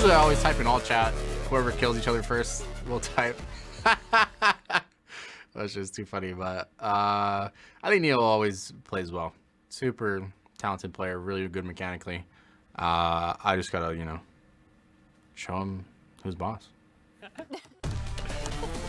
Usually I always type in all chat. Whoever kills each other first will type. That's just too funny, but I think Neo always plays well. Super talented player, really good mechanically. I just gotta, you know, show him who's boss.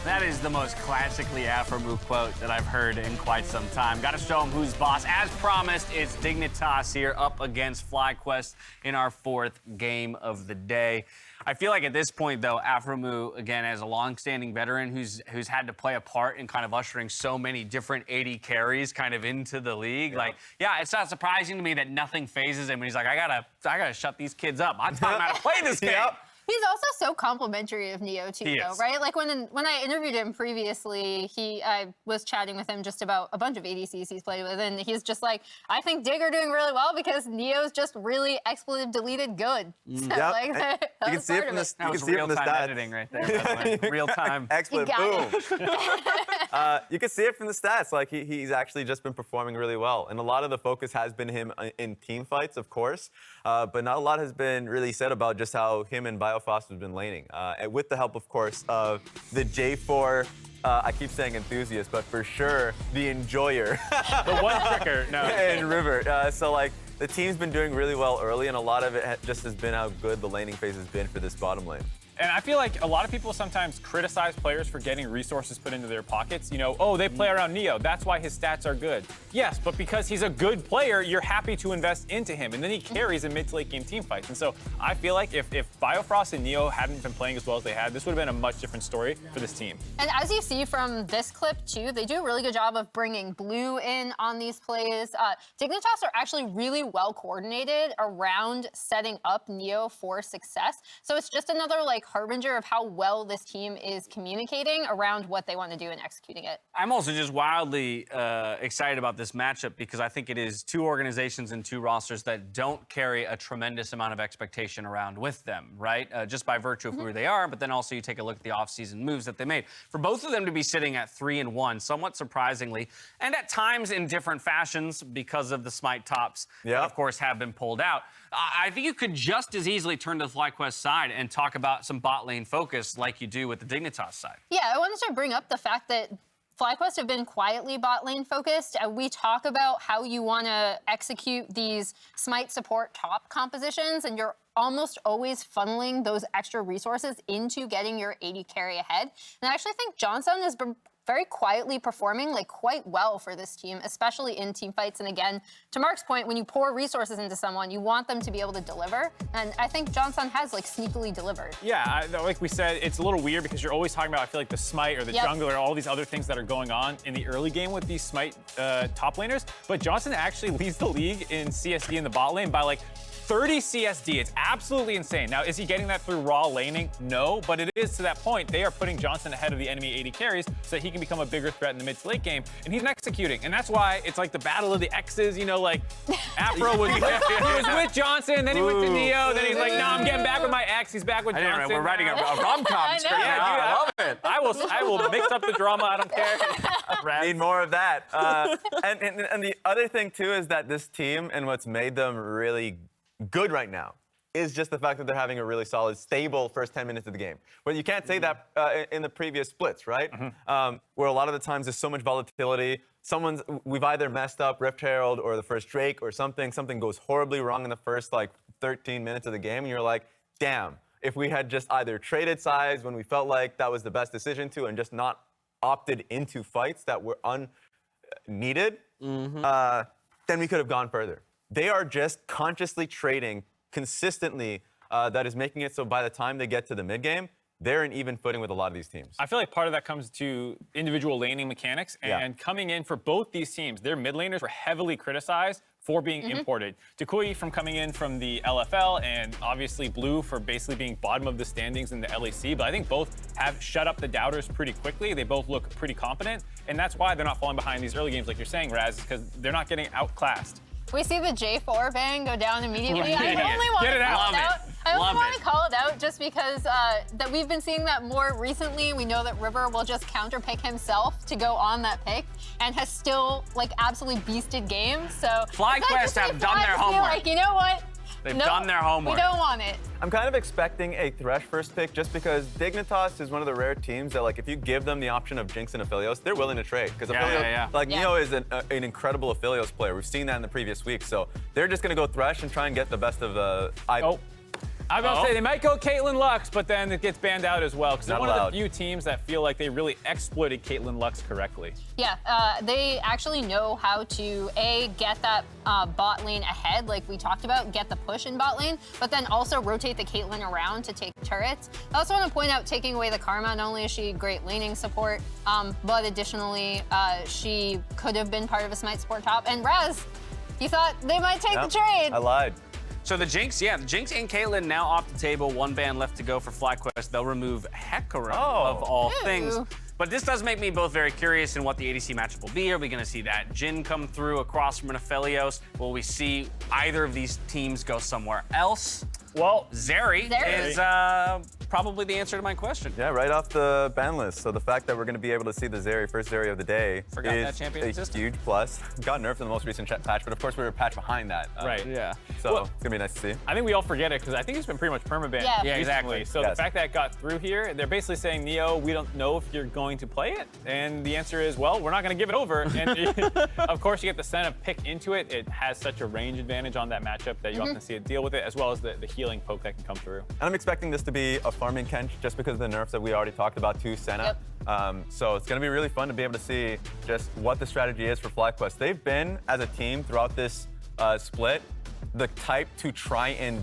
That is the most classically aphromoo quote that I've heard in quite some time. Got to show him who's boss. As promised, it's Dignitas here up against FlyQuest in our 4th game of the day. I feel like at this point, though, aphromoo, again, as a long-standing veteran who's had to play a part in kind of ushering so many different AD carries kind of into the league. Like, yeah, it's not surprising to me that nothing phases him. And he's like, I gotta shut these kids up. I'm talking how to play this game. He's also so complimentary of Neo too, though, right? Like when I interviewed him previously, I was chatting with him just about a bunch of ADCs he's played with, and he's just like, I think Dig are doing really well because Neo's just really expletive deleted good. So, like, you can see it from the That was real-time editing right there. Real-time. Expletive, boom. You can see it from the stats. Like he's actually just been performing really well, and a lot of the focus has been him in team fights, of course, but not a lot has been really said about just how him and Biofrost has been laning, and with the help, of course, of the J4. I keep saying enthusiast, but for sure the enjoyer. The one tricker, no. And River. So like the team's been doing really well early, and a lot of it just has been how good the laning phase has been for this bottom lane. And I feel like a lot of people sometimes criticize players for getting resources put into their pockets. You know, oh, they play around Neo. That's why his stats are good. Yes, but because he's a good player, you're happy to invest into him. And then he carries in mid to late game team fights. And so I feel like if Biofrost and Neo hadn't been playing as well as they had, this would have been a much different story for this team. And as you see from this clip, too, they do a really good job of bringing Blue in on these plays. Dignitas are actually really well coordinated around setting up Neo for success. So it's just another, like, harbinger of how well this team is communicating around what they want to do and executing it. I'm also just wildly excited about this matchup because I think it is two organizations and two rosters that don't carry a tremendous amount of expectation around with them, right? Just by virtue of who they are, but then also you take a look at the offseason moves that they made. For both of them to be sitting at 3-1, somewhat surprisingly, and at times in different fashions because of the Smite tops that, of course, have been pulled out. I think you could just as easily turn to the FlyQuest side and talk about some bot lane focus like you do with the Dignitas side. Yeah, I wanted to bring up the fact that FlyQuest have been quietly bot lane focused. We talk about how you want to execute these Smite support top compositions, and you're almost always funneling those extra resources into getting your AD carry ahead. And I actually think Johnsun has been very quietly performing like quite well for this team, especially in team fights. And again, to Mark's point, when you pour resources into someone, you want them to be able to deliver. And I think Johnsun has like sneakily delivered. Yeah, like we said, it's a little weird because you're always talking about, I feel like the Smite or the jungle or all these other things that are going on in the early game with these Smite top laners. But Johnsun actually leads the league in CSD in the bot lane by like 30 CSD. It's absolutely insane. Now, is he getting that through raw laning? No, but it is to that point. They are putting Johnsun ahead of the enemy AD carries so that he can become a bigger threat in the mid to late game, and he's executing. And that's why it's like the battle of the X's, you know, like Afro was, he was with Johnsun, then he went to Neo, then he's like, no, I'm getting back with my ex. He's back with Johnsun. We're writing a rom-com script. Yeah, I love it. I will mix up the drama. I don't care. Need more of that. And the other thing, too, is that this team and what's made them really good right now is just the fact that they're having a really solid, stable first 10 minutes of the game. But you can't say that in the previous splits, right? Where a lot of the times there's so much volatility. We've either messed up Rift Herald or the first Drake or something goes horribly wrong in the first like 13 minutes of the game, and you're like, damn, if we had just either traded sides when we felt like that was the best decision to and just not opted into fights that were unneeded, then we could have gone further. They are just consciously trading consistently that is making it so by the time they get to the mid game, they're in even footing with a lot of these teams. I feel like part of that comes to individual laning mechanics, and coming in for both these teams, their mid laners were heavily criticized for being imported. Toucouille from coming in from the LFL, and obviously Blue for basically being bottom of the standings in the LAC, but I think both have shut up the doubters pretty quickly. They both look pretty competent, and that's why they're not falling behind these early games like you're saying, Raz, because they're not getting outclassed. We see the J4 bang go down immediately. I only want Get it to out. call it out. I only want to call it out just because that we've been seeing that more recently. We know that River will just counter pick himself to go on that pick and has still like absolutely beasted games. So FlyQuest have done their homework. Like, you know what? They've Nope, done their homework. We don't want it. I'm kind of expecting a Thresh first pick just because Dignitas is one of the rare teams that, like, if you give them the option of Jinx and Aphelios, they're willing to trade. Because like, Yeah. Neo is an incredible Aphelios player. We've seen that in the previous week. So they're just going to go Thresh and try and get the best of either. Oh. I was about to say, they might go Caitlyn Lux, but then it gets banned out as well, because they're Not one of allowed. the few teams that feel like they really exploited Caitlyn Lux correctly. Yeah, they actually know how to, A, get that bot lane ahead, like we talked about, get the push in bot lane, but then also rotate the Caitlyn around to take turrets. I also want to point out, taking away the Karma, not only is she great laning support, but additionally, she could have been part of a Smite support top. And Raz, you thought they might take the trade. I lied. So the Jinx, the Jinx and Caitlyn now off the table. One ban left to go for FlyQuest. They'll remove Hecarim of all things. But this does make me both very curious in what the ADC matchup will be. Are we going to see that Jhin come through across from an Aphelios? Will we see either of these teams go somewhere else? Well, Zeri is probably the answer to my question. Yeah, right off the ban list. So the fact that we're going to be able to see the Zeri, first Zeri of the day, Forgot that is champion a existed. huge plus. Got nerfed in the most recent patch, but of course we were a patch behind that. right. Yeah. So Well, it's going to be nice to see. I think we all forget it, because I think it's been pretty much permabanned Yeah. Yeah, exactly. recently. So Yes. the fact that it got through here, they're basically saying, Neo, we don't know if you're going to play it. And the answer is, well, we're not going to give it over. And of course, you get the Senna pick into it. It has such a range advantage on that matchup that you often see it deal with it, as well as the healing poke that can come through. And I'm expecting this to be a farming Kench just because of the nerfs that we already talked about to Senna. So it's going to be really fun to be able to see just what the strategy is for FlyQuest. They've been, as a team throughout this split, the type to try and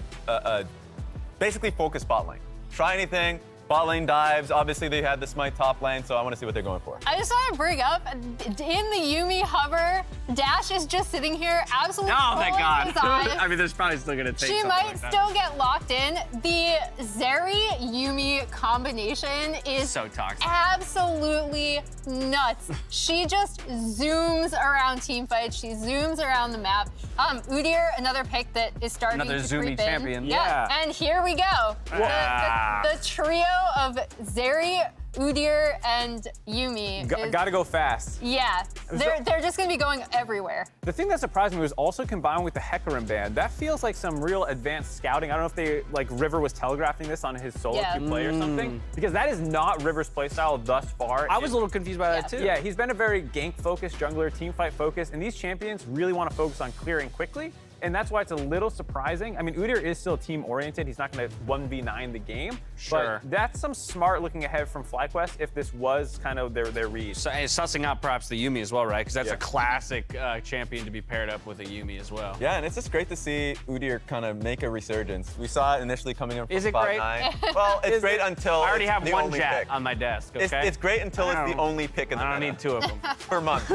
basically focus bot lane. Try anything. Bot lane dives. Obviously, they had the Smite top lane, so I want to see what they're going for. I just want to bring up, in the Yuumi hover, Dash is just sitting here absolutely Oh, thank God. his eyes. I mean, there's probably still going to take She something might like that. still get locked in. The Zeri-Yuumi combination is So toxic. absolutely nuts. She just zooms around teamfights. She zooms around the map. Udyr, another pick that is starting Another to zoomy creep champion. in. Yeah. And here we go. The trio of Zeri, Udyr, and Yuumi. is- Gotta go fast. Yeah, they're just gonna be going everywhere. The thing that surprised me was also combined with the Hecarim ban. That feels like some real advanced scouting. I don't know if they, like, River was telegraphing this on his solo queue play or something, because that is not River's playstyle thus far. I was a little confused by that, too. Yeah, he's been a very gank-focused jungler, teamfight focused, and these champions really want to focus on clearing quickly. And that's why it's a little surprising. I mean, Udyr is still team-oriented. He's not going to 1v9 the game. Sure. But that's some smart looking ahead from FlyQuest if this was kind of their read. So, and sussing out perhaps the Yuumi as well, right? Because that's Yeah. a classic champion to be paired up with a Yuumi as well. Yeah, and it's just great to see Udyr kind of make a resurgence. We saw it initially coming in from Is it spot great? 9. Well, it's great until I already it's have the one only Jet pick. on my desk, okay? It's great until I it's the don't- only pick in the I don't meta. need two of them. Per month.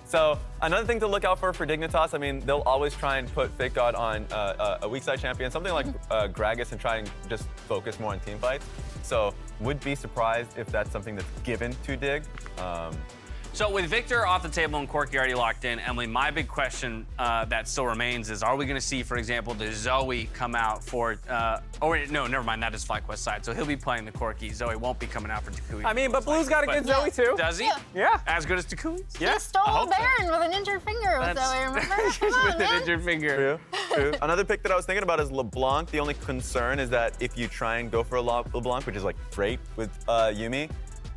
So another thing to look out for Dignitas, I mean, they'll always try and put FakeGod on a weak side champion, something like Gragas, and try and just focus more on team fights. So would be surprised if that's something that's given to Dig. So with Victor off the table and Corki already locked in, Emily, my big question that still remains is, are we going to see, for example, the Zoe come out for, no, never mind, that is FlyQuest side. So he'll be playing the Corki. Zoe won't be coming out for toucouille. I mean, but Blue's got a good Yeah. Zoe too. Does he? Yeah. Yeah. As good as toucouille? Yeah. He stole I hope so. Baron with an injured finger with That's- Zoe, remember? Come on, With an man. injured finger. True. Another pick that I was thinking about is LeBlanc. The only concern is that if you try and go for a LeBlanc, which is like great with Yuumi,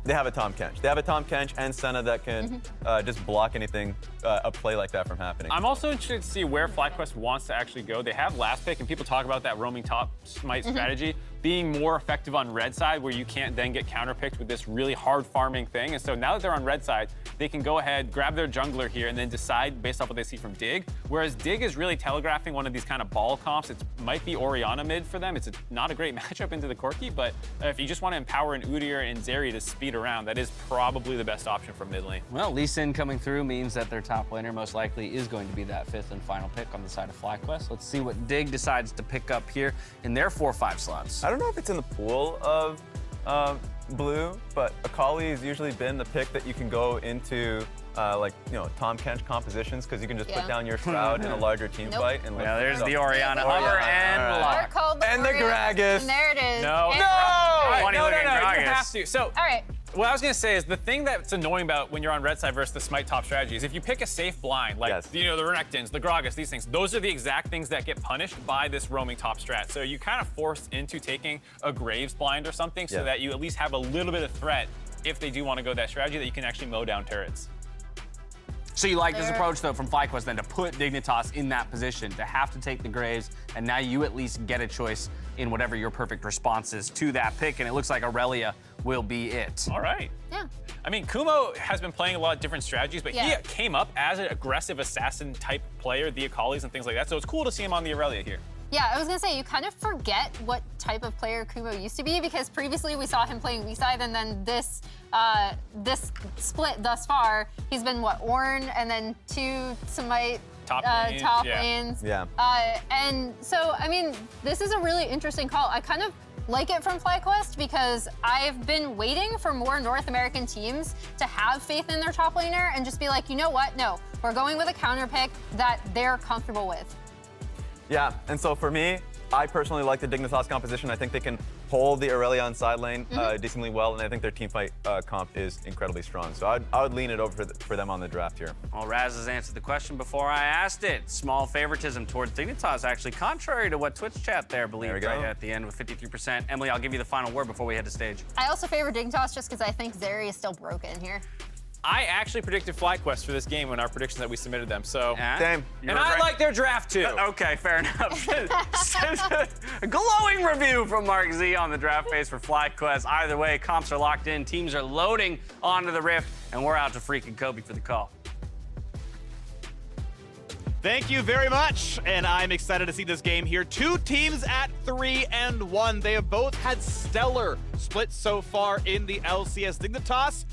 they have a Tahm Kench. They have a Tahm Kench and Senna that can just block anything, a play like that from happening. I'm also interested to see where FlyQuest wants to actually go. They have last pick, and people talk about that roaming top Smite strategy being more effective on red side, where you can't then get counterpicked with this really hard farming thing. And so now that they're on red side, they can go ahead, grab their jungler here, and then decide based off what they see from Dig. Whereas Dig is really telegraphing one of these kind of ball comps. It might be Orianna mid for them. It's not a great matchup into the Corki, but if you just want to empower an Udyr and Zeri to speed around, that is probably the best option for mid lane. Well, Lee Sin coming through means that their top laner most likely is going to be that 5th and final pick on the side of FlyQuest. Let's see what Dig decides to pick up here in their 4-5 slots. I don't know if it's in the pool of blue, but Akali has usually been the pick that you can go into Tahm Kench compositions, because you can just put down your Shroud in a larger team fight. And Yeah, there's the Orianna Orianna. hover and All right. lock. Mark called the And the Warriors, Gragas. And there it is. No. And- No! Funny No, looking you Gragas. have to. So All right. What I was gonna say is the thing that's annoying about when you're on red side versus the smite top strategy is if you pick a safe blind, like Yes. the Renekton's, the Gragas, these things, those are the exact things that get punished by this roaming top strat. So you kind of forced into taking a Graves blind or something so that you at least have a little bit of threat if they do want to go that strategy that you can actually mow down turrets. So you like this approach, though, from FlyQuest then to put Dignitas in that position, to have to take the Graves, and now you at least get a choice in whatever your perfect response is to that pick, and it looks like Irelia will be it. All right. Yeah. I mean, Kumo has been playing a lot of different strategies, but he Yeah. came up as an aggressive assassin type player, the Akali's and things like that, so it's cool to see him on the Irelia here. Yeah, I was gonna say, you kind of forget what type of player Kumo used to be, because previously we saw him playing weak side, and then this split thus far, he's been what, Ornn, and then 2 Smite Top lanes, top yeah. lanes. Yeah. And so, I mean, this is a really interesting call. I kind of like it from FlyQuest because I've been waiting for more North American teams to have faith in their top laner and just be like, you know what, no, we're going with a counter pick that they're comfortable with. Yeah, and so for me, I personally like the Dignitas composition. I think they can hold the Irelia on side lane decently well, and I think their team fight comp is incredibly strong. So I would lean it over for them on the draft here. Well, Raz has answered the question before I asked it. Small favoritism towards Dignitas, actually, contrary to what Twitch chat there believed There we go. right at the end with 53%. Emily, I'll give you the final word before we head to stage. I also favor Dignitas just because I think Zeri is still broken here. I actually predicted FlyQuest for this game in our predictions that we submitted them, so. Yeah? Same. And I like their draft too. Okay, fair enough. A glowing review from Mark Z on the draft phase for FlyQuest. Either way, comps are locked in, teams are loading onto the Rift, and we're out to Phreak and Kobe for the call. Thank you very much, and I'm excited to see this game here. 2 teams at 3-1. They have both had stellar splits so far in the LCS. Dignitas,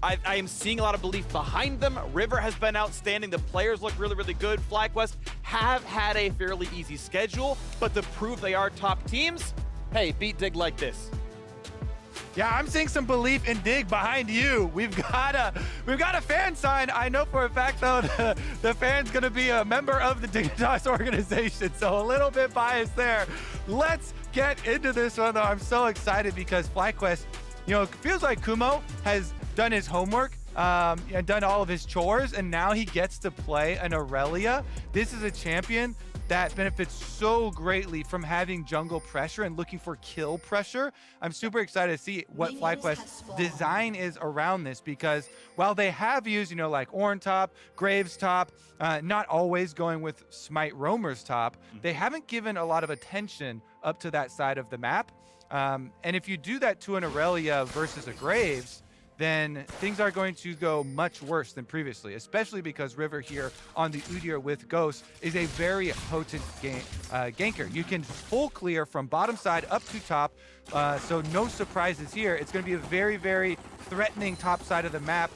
I am seeing a lot of belief behind them. River has been outstanding. The players look really, really good. FlyQuest have had a fairly easy schedule, but to prove they are top teams, hey, beat Dig like this. Yeah, I'm seeing some belief in Dig behind you. We've got a fan sign. I know for a fact though the fan's gonna be a member of the Dignitas organization, so a little bit biased there. Let's get into this one though. I'm so excited because FlyQuest, you know, it feels like Kumo has done his homework, and done all of his chores, and now he gets to play an Irelia. This is a champion that benefits so greatly from having jungle pressure and looking for kill pressure. I'm super excited to see what FlyQuest's design is around this, because while they have used, you know, like Ornn top, Graves top, not always going with Smite Roamers top, they haven't given a lot of attention up to that side of the map. And if you do that to an Irelia versus a Graves, then things are going to go much worse than previously, especially because River here on the Udyr with Ghost is a very potent ganker. You can full clear from bottom side up to top, so no surprises here. It's going to be a very, very threatening top side of the map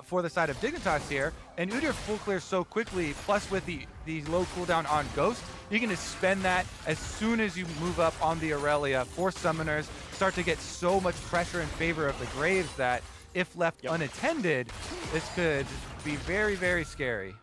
for the side of Dignitas here, and Udyr full clear so quickly, plus with the low cooldown on Ghost, you can just spend that as soon as you move up on the Irelia for summoners, start to get so much pressure in favor of the Graves that if left unattended, this could be very, very scary.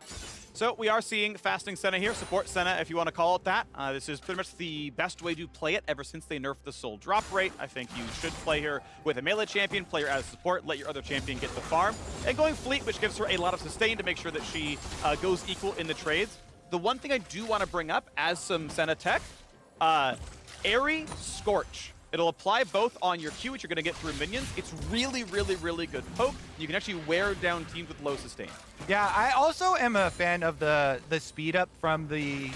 So we are seeing fasting Senna here, support Senna if you want to call it that. This is pretty much the best way to play it ever since they nerfed the soul drop rate. I think you should play her with a melee champion, play her as support, let your other champion get the farm, and going fleet, which gives her a lot of sustain to make sure that she goes equal in the trades. The one thing I do want to bring up as some Senna tech, Airy Scorch. It'll apply both on your Q, which you're going to get through minions. It's really, really, really good poke. You can actually wear down teams with low sustain. Yeah, I also am a fan of the speed up from the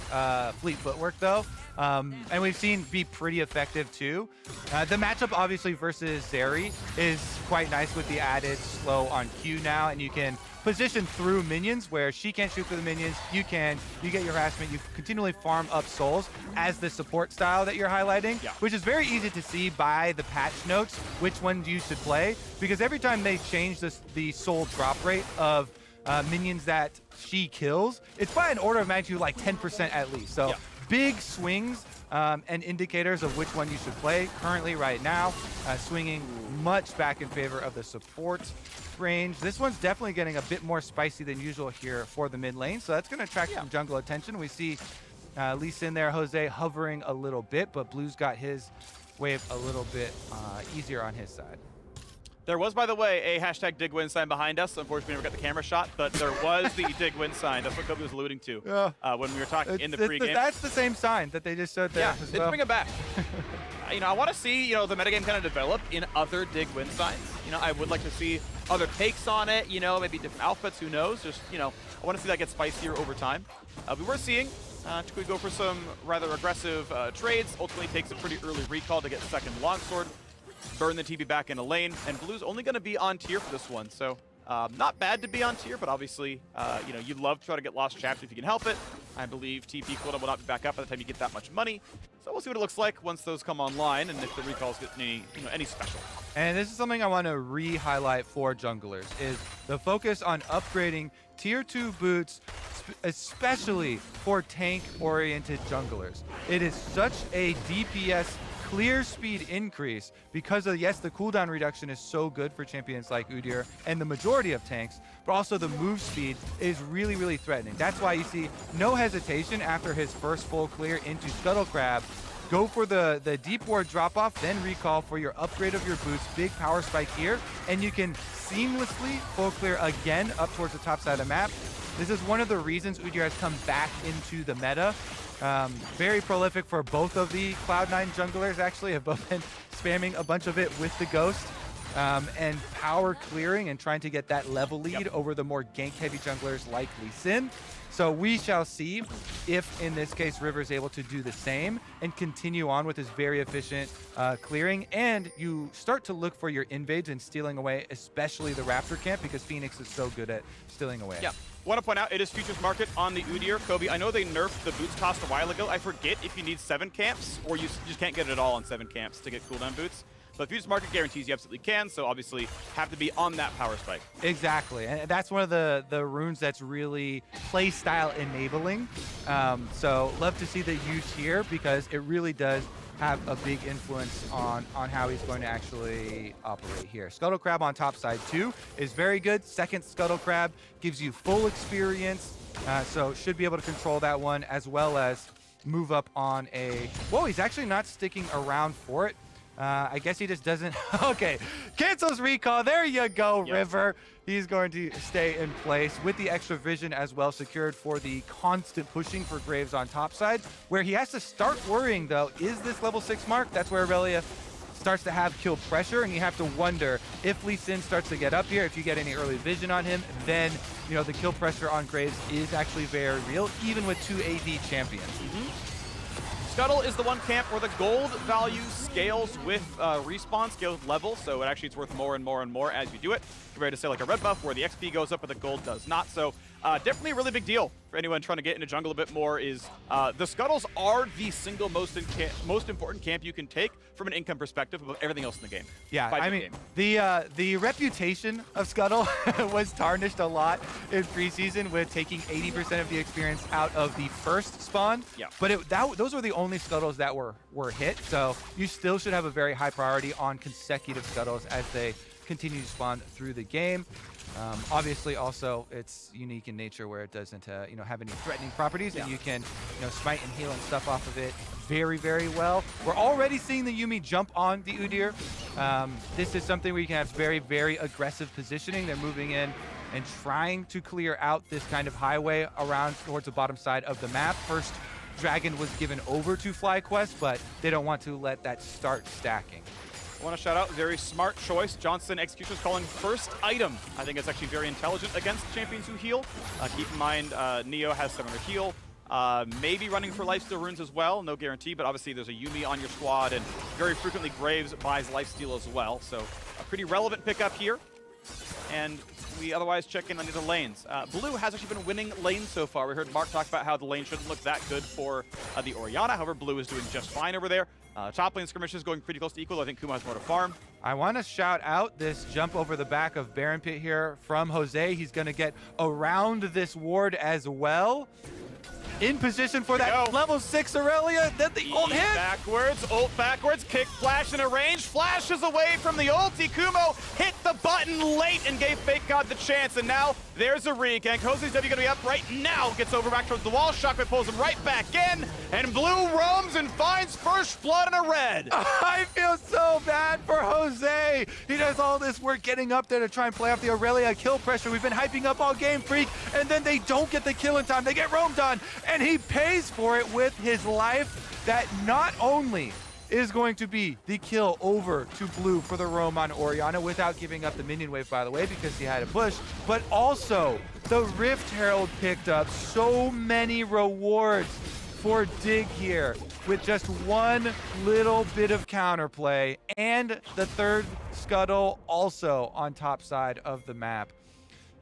fleet footwork though. And we've seen be pretty effective too. The matchup obviously versus Zeri is quite nice with the added slow on Q now, and you can position through minions where she can't shoot through the minions. You can, you get your harassment, you continually farm up souls as the support style that you're highlighting, which is very easy to see by the patch notes which ones you should play, because every time they change the soul drop rate of minions that she kills, it's by an order of magnitude like 10% at least. So big swings and indicators of which one you should play. Currently right now, swinging much back in favor of the support range. This one's definitely getting a bit more spicy than usual here for the mid lane, so that's going to attract some jungle attention. We see Lee Sin there, Jose hovering a little bit, but Blue's got his wave a little bit easier on his side. There was, by the way, a hashtag dig win sign behind us. Unfortunately, we never got the camera shot, but there was the dig win sign. That's what Kobe was alluding to when we were talking in the pregame. That's the same sign that they just showed there. Yeah, as they well. bring it back. I want to see, the metagame kind of develop in other dig win signs. I would like to see other takes on it, maybe different outfits, who knows? Just, I want to see that get spicier over time. We were seeing toucouille go for some rather aggressive trades, ultimately takes a pretty early recall to get second longsword, burn the TP back in a lane, and Blue's only going to be on tier for this one, so not bad to be on tier, but obviously, you'd love to try to get lost chapter if you can help it. I believe TP cooldown will not be back up by the time you get that much money, so we'll see what it looks like once those come online and if the recalls get any special. And this is something I want to re-highlight for junglers, is the focus on upgrading tier 2 boots, especially for tank-oriented junglers. It is such a DPS clear speed increase because of, yes, the cooldown reduction is so good for champions like Udyr and the majority of tanks, but also the move speed is really, really threatening. That's why you see no hesitation after his first full clear into Scuttle Crab. Go for the deep ward drop off, then recall for your upgrade of your boots, big power spike here, and you can seamlessly full clear again up towards the top side of the map. This is one of the reasons Udyr has come back into the meta. Very prolific for both of the Cloud9 junglers, actually, have both been spamming a bunch of it with the Ghost and power clearing and trying to get that level lead over the more gank-heavy junglers like Lee Sin. So we shall see if, in this case, River is able to do the same and continue on with his very efficient clearing. And you start to look for your invades and stealing away, especially the Raptor camp, because Phoenix is so good at stealing away. Yeah. Want to point out, it is futures market on the Udyr. Kobe, I know they nerfed the boots cost a while ago. I forget if you need 7 camps or you just can't get it all on 7 camps to get cooldown boots. But futures market guarantees you absolutely can, so obviously have to be on that power spike. Exactly, and that's one of the runes that's really play style enabling. So love to see the use here because it really does have a big influence on how he's going to actually operate here. Scuttle Crab on top side too is very good. Second Scuttle Crab gives you full experience, so should be able to control that one as well as move up on a... Whoa, he's actually not sticking around for it. I guess he just doesn't... Okay, cancels recall. There you go, Yep. River. He's going to stay in place with the extra vision as well, secured for the constant pushing for Graves on top side. Where he has to start worrying, though, is this level 6 mark? That's where Irelia starts to have kill pressure, and you have to wonder if Lee Sin starts to get up here, if you get any early vision on him, then, the kill pressure on Graves is actually very real, even with 2 AD champions. Scuttle is the one camp where the gold value scales with respawn, scales with level, so it's worth more and more and more as you do it, compared to, say, like a red buff where the XP goes up but the gold does not. So definitely a really big deal for anyone trying to get into jungle a bit more is the Scuttles are the single most important camp you can take from an income perspective of everything else in the game. Yeah, I mean, the reputation of Scuttle was tarnished a lot in preseason with taking 80% of the experience out of the first spawn. Yeah. But those were the only Scuttles that were hit, so you still should have a very high priority on consecutive Scuttles as they continue to spawn through the game. Obviously, also, it's unique in nature where it doesn't, have any threatening properties, and you can, smite and heal and stuff off of it very, very well. We're already seeing the Yuumi jump on the Udyr. This is something where you can have very, very aggressive positioning. They're moving in and trying to clear out this kind of highway around towards the bottom side of the map. First Dragon was given over to FlyQuest, but they don't want to let that start stacking. I want to shout out, very smart choice. Johnsun Executioner's calling first item. I think it's actually very intelligent against champions who heal. Keep in mind, Neo has 700 heal. Maybe running for lifesteal runes as well, no guarantee, but obviously there's a Yuumi on your squad, and very frequently Graves buys lifesteal as well. So a pretty relevant pickup here. And we otherwise check in on the lanes. Blue has actually been winning lanes so far. We heard Mark talk about how the lane shouldn't look that good for the Orianna. However, Blue is doing just fine over there. Top lane skirmishes going pretty close to equal. I think Kumo has more to farm. I want to shout out this jump over the back of Baron Pit here from Jose. He's going to get around this ward as well. In position for that level 6 Irelia. Then the ult hit. Ult backwards, kick flash in a range. Flashes away from the ulti. Kumo hit the button. in late and gave FakeGod the chance, and now there's a re-gank. Jose's W gonna be up right now, gets over back towards the wall, Shockwave pulls him right back in, and blue roams and finds first blood in a red. I feel so bad for Jose. He does all this work getting up there to try and play off the Irelia kill pressure. We've been hyping up all game, Phreak, and then they don't get the kill in time. They get roamed on, and he pays for it with his life. That not only is going to be the kill over to blue for the roam on Orianna without giving up the minion wave, by the way, because he had a push, but also the Rift Herald picked up so many rewards for Dig here with just one little bit of counterplay, and the third scuttle also on top side of the map.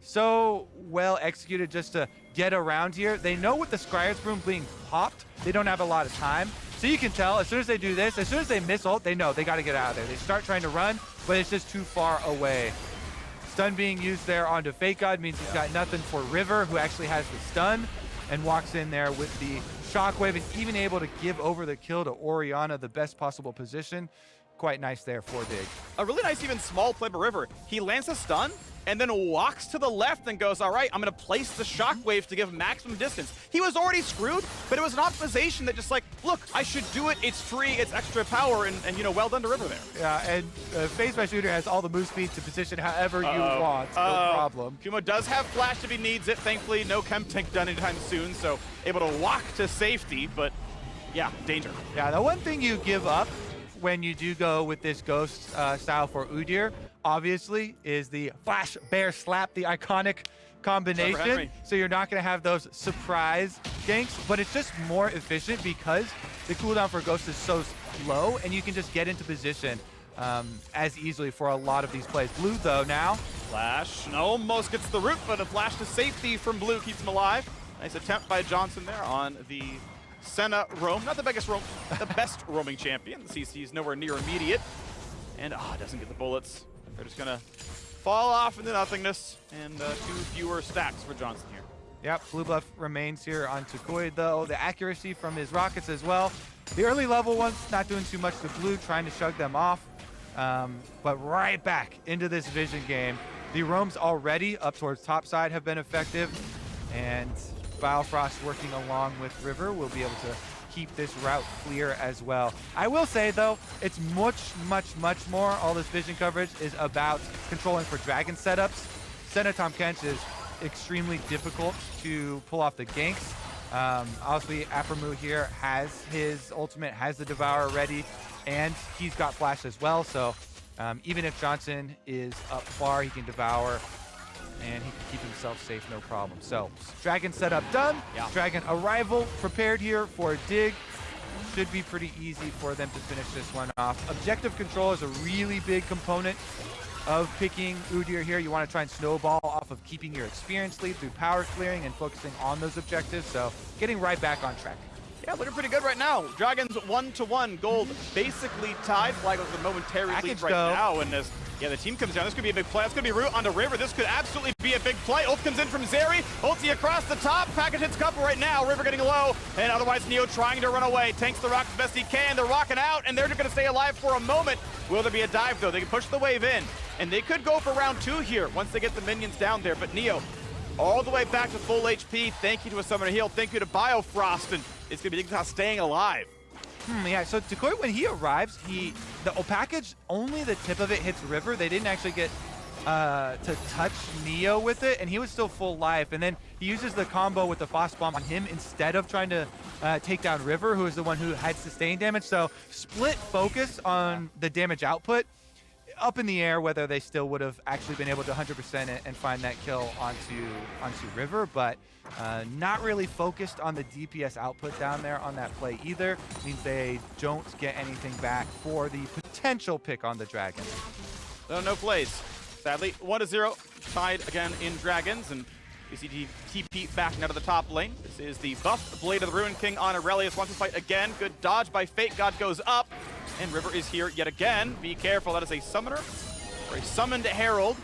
So well executed just to get around here. They know with the Scryer's Broom being popped, they don't have a lot of time. So you can tell as soon as they do this, as soon as they miss ult, they know they got to get out of there. They start trying to run, but it's just too far away. Stun being used there onto FakeGod means he's got nothing for River, who actually has the stun and walks in there with the Shockwave and even able to give over the kill to Orianna, the best possible position. Quite nice there for Dig. A really nice even small play by River. He lands a stun and then walks to the left and goes, all right, I'm gonna place the Shockwave to give maximum distance. He was already screwed, but it was an optimization that just like, look, I should do it, it's free, it's extra power, and you know, well done to River there. Yeah, and Phase by Shooter has all the move speed to position however you want, no problem. Kumo does have flash if he needs it. Thankfully, no chem tank done anytime soon, so able to walk to safety, but yeah, danger. Yeah, the one thing you give up when you do go with this ghost style for Udyr, obviously, is the flash bear slap, the iconic combination. So you're not going to have those surprise ganks, but it's just more efficient because the cooldown for ghost is so low, and you can just get into position as easily for a lot of these plays. Blue, though, now. Flash almost gets the root, but a flash to safety from Blue keeps him alive. Nice attempt by Johnsun there on the Senna roam. Not the biggest roam, the best roaming champion. The CC is nowhere near immediate. And doesn't get the bullets. They're just gonna fall off into nothingness, and 2 fewer stacks for Johnsun here. Yep, blue buff remains here on toucouille, though. The accuracy from his rockets as well. The early level ones not doing too much to blue, trying to shrug them off. But right back into this vision game. The roams already up towards top side have been effective, and Biofrost working along with River will be able to keep this route clear as well. I will say, though, it's much more, all this vision coverage is about controlling for dragon setups. Senna Tahm Kench is extremely difficult to pull off the ganks. Obviously, aphromoo here has his ultimate, has the Devour ready, and he's got flash as well, so even if Johnsun is up far, he can Devour, and he can keep himself safe, no problem. So, dragon setup done. Yeah. Dragon arrival prepared here for Dig. Should be pretty easy for them to finish this one off. Objective control is a really big component of picking Udyr here. You want to try and snowball off of keeping your experience lead through power clearing and focusing on those objectives. So, getting right back on track. Yeah, looking pretty good right now. Dragons 1-1, gold basically tied. Flag was the momentary lead right now, and as the team comes down, this could be a big play. It's going to be root onto River. This could absolutely be a big play. Ult comes in from Zeri. Ulti across the top. Package hits couple right now. River getting low, and otherwise Neo trying to run away. Tanks the rock as best he can. They're rocking out, and they're going to stay alive for a moment. Will there be a dive, though? They can push the wave in, and they could go for round 2 here once they get the minions down there. But Neo, all the way back to full HP. Thank you to a summoner heal. Thank you to Biofrost, and it's going to be Dignitas staying alive. Yeah, so toucouille, when he arrives, the package, only the tip of it hits River. They didn't actually get to touch Neo with it, and he was still full life. And then he uses the combo with the Frost Bomb on him instead of trying to take down River, who is the one who had sustained damage. So split focus on the damage output. Up in the air whether they still would have actually been able to 100% it and find that kill onto River, but not really focused on the DPS output down there on that play either. Means they don't get anything back for the potential pick on the Dragons. No plays. Sadly, 1-0, tied again in Dragons, and we see TP backing out of the top lane. This is the buffed Blade of the Ruin King on Aurelius. Wants to fight again. Good dodge by FakeGod goes up. And River is here yet again. Be careful, that is a summoner, or a summoned herald.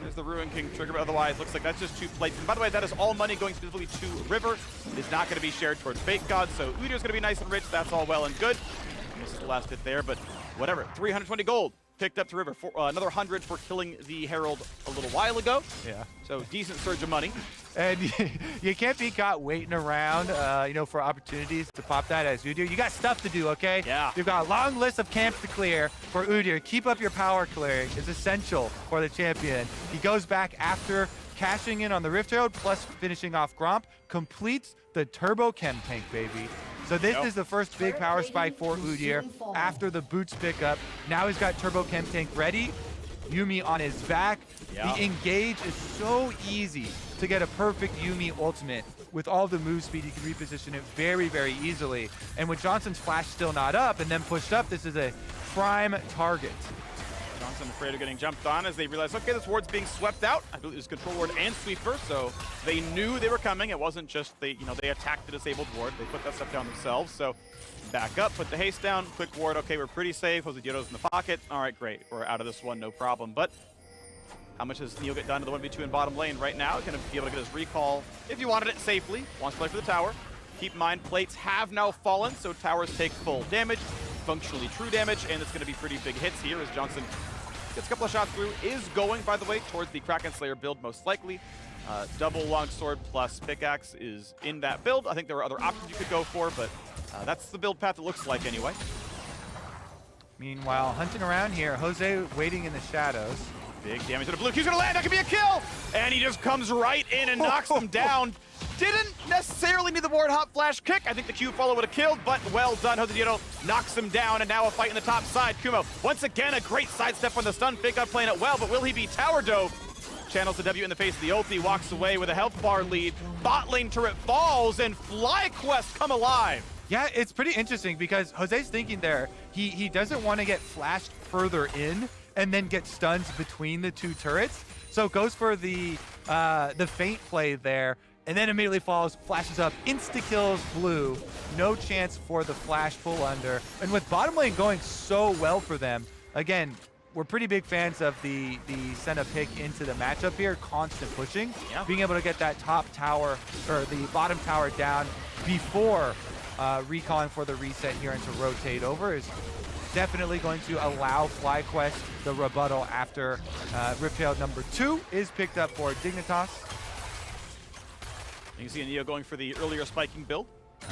There's the Ruin King trigger, but otherwise looks like that's just 2 plates. And by the way, that is all money going specifically to River. It is not going to be shared towards FakeGod, so Udyr's going to be nice and rich. That's all well and good. And this is the last bit there, but whatever. 320 gold picked up to River. Another 100 for killing the Herald a little while ago. Yeah. So decent surge of money. And you can't be caught waiting around, you know, for opportunities to pop that as Udyr. You got stuff to do, okay? Yeah. You've got a long list of camps to clear for Udyr. Keep up your power clearing is essential for the champion. He goes back after cashing in on the Rift Herald, plus finishing off Gromp, completes the Turbo Chem tank, baby. So this is the first big power spike for Udyr after the boots pick up. Now he's got Turbo Chem tank ready. Yuumi on his back. The engage is so easy to get a perfect Yuumi ultimate. With all the move speed, you can reposition it very, very easily. And with Johnson's flash still not up and then pushed up, this is a prime target. Johnsun afraid of getting jumped on as they realize, okay, this ward's being swept out. I believe it was control ward and sweeper, so they knew they were coming. It wasn't just they attacked the disabled ward. They put that stuff down themselves. So back up, put the haste down, quick ward. Okay, we're pretty safe. Josedeodo's in the pocket. All right, great. We're out of this one, no problem. But how much does Neo get done to the 1v2 in bottom lane right now? Going to be able to get his recall if he wanted it safely. Wants to play for the tower. Keep in mind, plates have now fallen, so towers take full damage, functionally true damage, and it's going to be pretty big hits here as Johnsun gets a couple of shots through. Is going, by the way, towards the Kraken Slayer build most likely. Double longsword plus pickaxe is in that build. I think there are other options you could go for, but that's the build path it looks like anyway. Meanwhile, hunting around here, Jose waiting in the shadows. Big damage to the blue. He's gonna land. That could be a kill. And he just comes right in and knocks him down. Didn't necessarily need the ward hop flash kick. I think the Q follow would have killed, but well done. Josedeodo knocks him down, and now a fight in the top side. Kumo, once again, a great sidestep on the stun. FakeGod playing it well, but will he be tower dove? Channels the W in the face of the ulti, walks away with a health bar lead. Bot lane turret falls, and FlyQuest come alive. Yeah, it's pretty interesting because Jose's thinking there, he doesn't want to get flashed further in and then get stuns between the two turrets. So goes for the feint play there, and then immediately falls, flashes up, insta-kills blue. No chance for the flash pull under. And with bottom lane going so well for them, again, we're pretty big fans of the Senna pick into the matchup here, constant pushing. Yeah. Being able to get that top tower, or the bottom tower down before recalling for the reset here and to rotate over is definitely going to allow FlyQuest the rebuttal after Rift Herald number 2 is picked up for Dignitas. You can see Neo going for the earlier spiking build.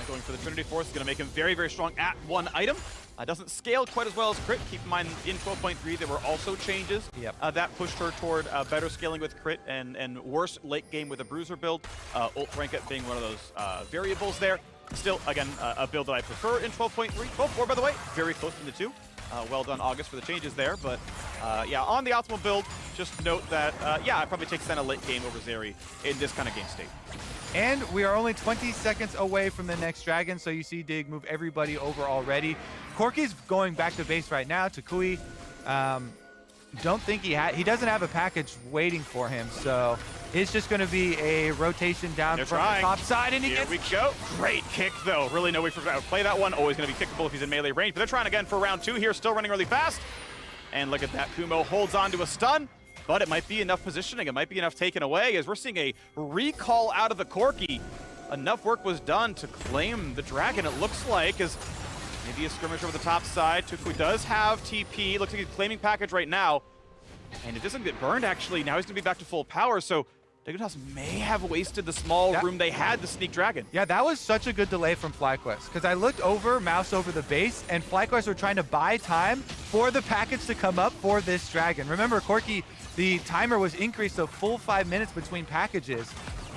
Going for the Trinity Force is going to make him very, very strong at one item. Doesn't scale quite as well as crit. Keep in mind, in 12.3, there were also changes that pushed her toward better scaling with crit and worse late game with a bruiser build. Ult rank up being one of those variables there. Still, again, a build that I prefer in 12.3. 12.4, by the way, very close in the two. Well done, August, for the changes there. But yeah, on the optimal build, just note that, yeah, I'd probably take Senna late game over Zeri in this kind of game state. And we are only 20 seconds away from the next dragon, so you see Dig move everybody over already. Corki's going back to base right now. Toucouille, don't think he doesn't have a package waiting for him, so it's just going to be a rotation down from the top side, and here we go. Great kick, though. Really no way for to play that one. Always going to be kickable if he's in melee range, but they're trying again for round 2 here, still running really fast. And look at that. Kumo holds on to a stun, but it might be enough positioning. It might be enough taken away as we're seeing a recall out of the Corki. Enough work was done to claim the dragon, it looks like, as maybe a skirmish over the top side. Toucouille does have TP. Looks like he's claiming package right now. And it doesn't get burned, actually. Now he's going to be back to full power, so Dignitas may have wasted the small room they had to sneak dragon. Yeah, that was such a good delay from FlyQuest, because I looked over, mouse over the base, and FlyQuest were trying to buy time for the package to come up for this dragon. Remember, Corki, the timer was increased a full 5 minutes between packages.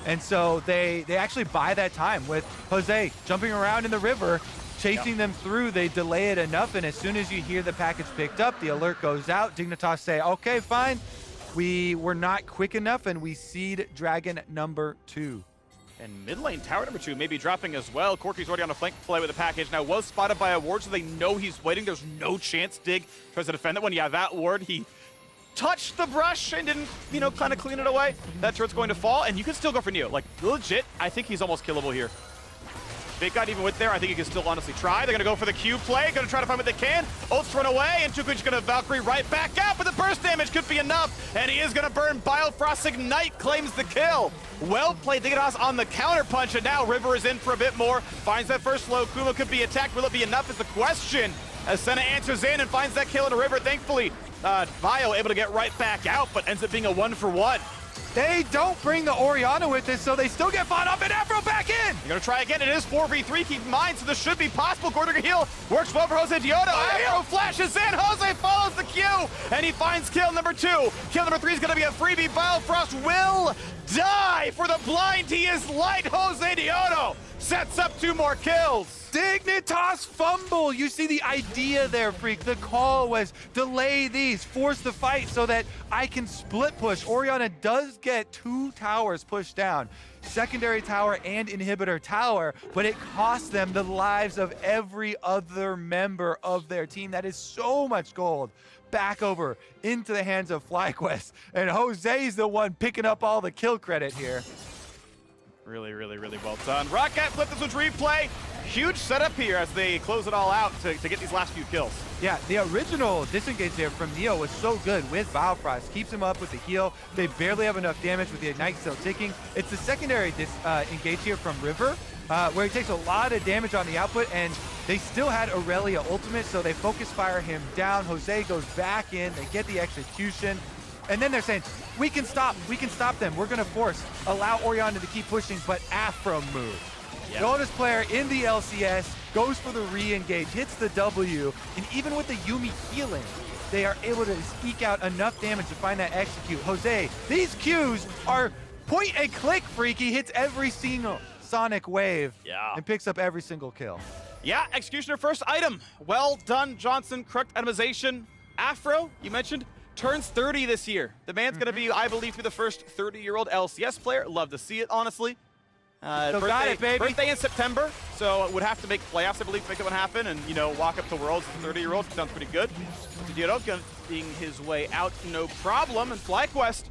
And so they actually buy that time with Jose jumping around in the river, chasing them through. They delay it enough, and as soon as you hear the package picked up, the alert goes out. Dignitas say, okay, fine. We were not quick enough, and we seed dragon number 2. And mid lane tower number 2 may be dropping as well. Corki's already on a flank play with the package. Now was spotted by a ward, so they know he's waiting. There's no chance Dig tries to defend that one. Yeah, that ward, he touched the brush and didn't, you know, kind of clean it away. That turret's going to fall, and you can still go for Neo. Like, legit, I think he's almost killable here. FakeGod even with there, I think he can still honestly try. They're going to go for the Q play, going to try to find what they can. Ult's run away, and Toucouille's going to Valkyrie right back out, but the burst damage could be enough, and he is going to burn. Biofrost Ignite claims the kill. Well played, Dignitas on the counter punch, and now River is in for a bit more. Finds that first low. Kumo could be attacked. Will it be enough is the question, as Senna answers in and finds that kill in a River. Thankfully, Bio able to get right back out, but ends up being a 1-for-1. They don't bring the Orianna with this, so they still get fought up and Afro back in. You're gonna try again. It is 4v3. Keep in mind, so this should be possible. Gordon heal works well for Josedeodo. Afro flashes in. Jose follows the Q, and he finds kill number 2. Kill number 3 is gonna be a freebie. Biofrost will die for the blind. He is light. Josedeodo sets up 2 more kills. Dignitas fumble. You see the idea there, Phreak. The call was delay these, force the fight so that I can split push. Orianna does get 2 towers pushed down, secondary tower and inhibitor tower, but it costs them the lives of every other member of their team. That is so much gold. Back over into the hands of FlyQuest, and Jose's the one picking up all the kill credit here. Really, really, really well done. Rocket flip this one's replay. Huge setup here as they close it all out to get these last few kills. Yeah, the original disengage there from Neo was so good with Biofrost. Keeps him up with the heal. They barely have enough damage with the Ignite still ticking. It's the secondary engage here from River, where he takes a lot of damage on the output, and they still had Irelia ultimate, so they focus fire him down. Jose goes back in, they get the execution, and then they're saying, we can stop them. We're gonna force, allow Orianna to keep pushing, but aphromoo. Yep. Bonus player in the LCS, goes for the re-engage, hits the W, and even with the Yuumi healing, they are able to eke out enough damage to find that execute. Jose, these Qs are point and click, Freaky, hits every single sonic wave, and picks up every single kill. Yeah, Executioner first item. Well done, Johnsun. Correct itemization. Afro, you mentioned, turns 30 this year. The man's gonna be, I believe, the first 30-year-old LCS player. Love to see it, honestly. Still got it, baby. Birthday in September, so would have to make playoffs, I believe, to make that one happen, and, you know, walk up to Worlds as a 30-year-old. Sounds pretty good. Josedeodo being his way out, no problem, and FlyQuest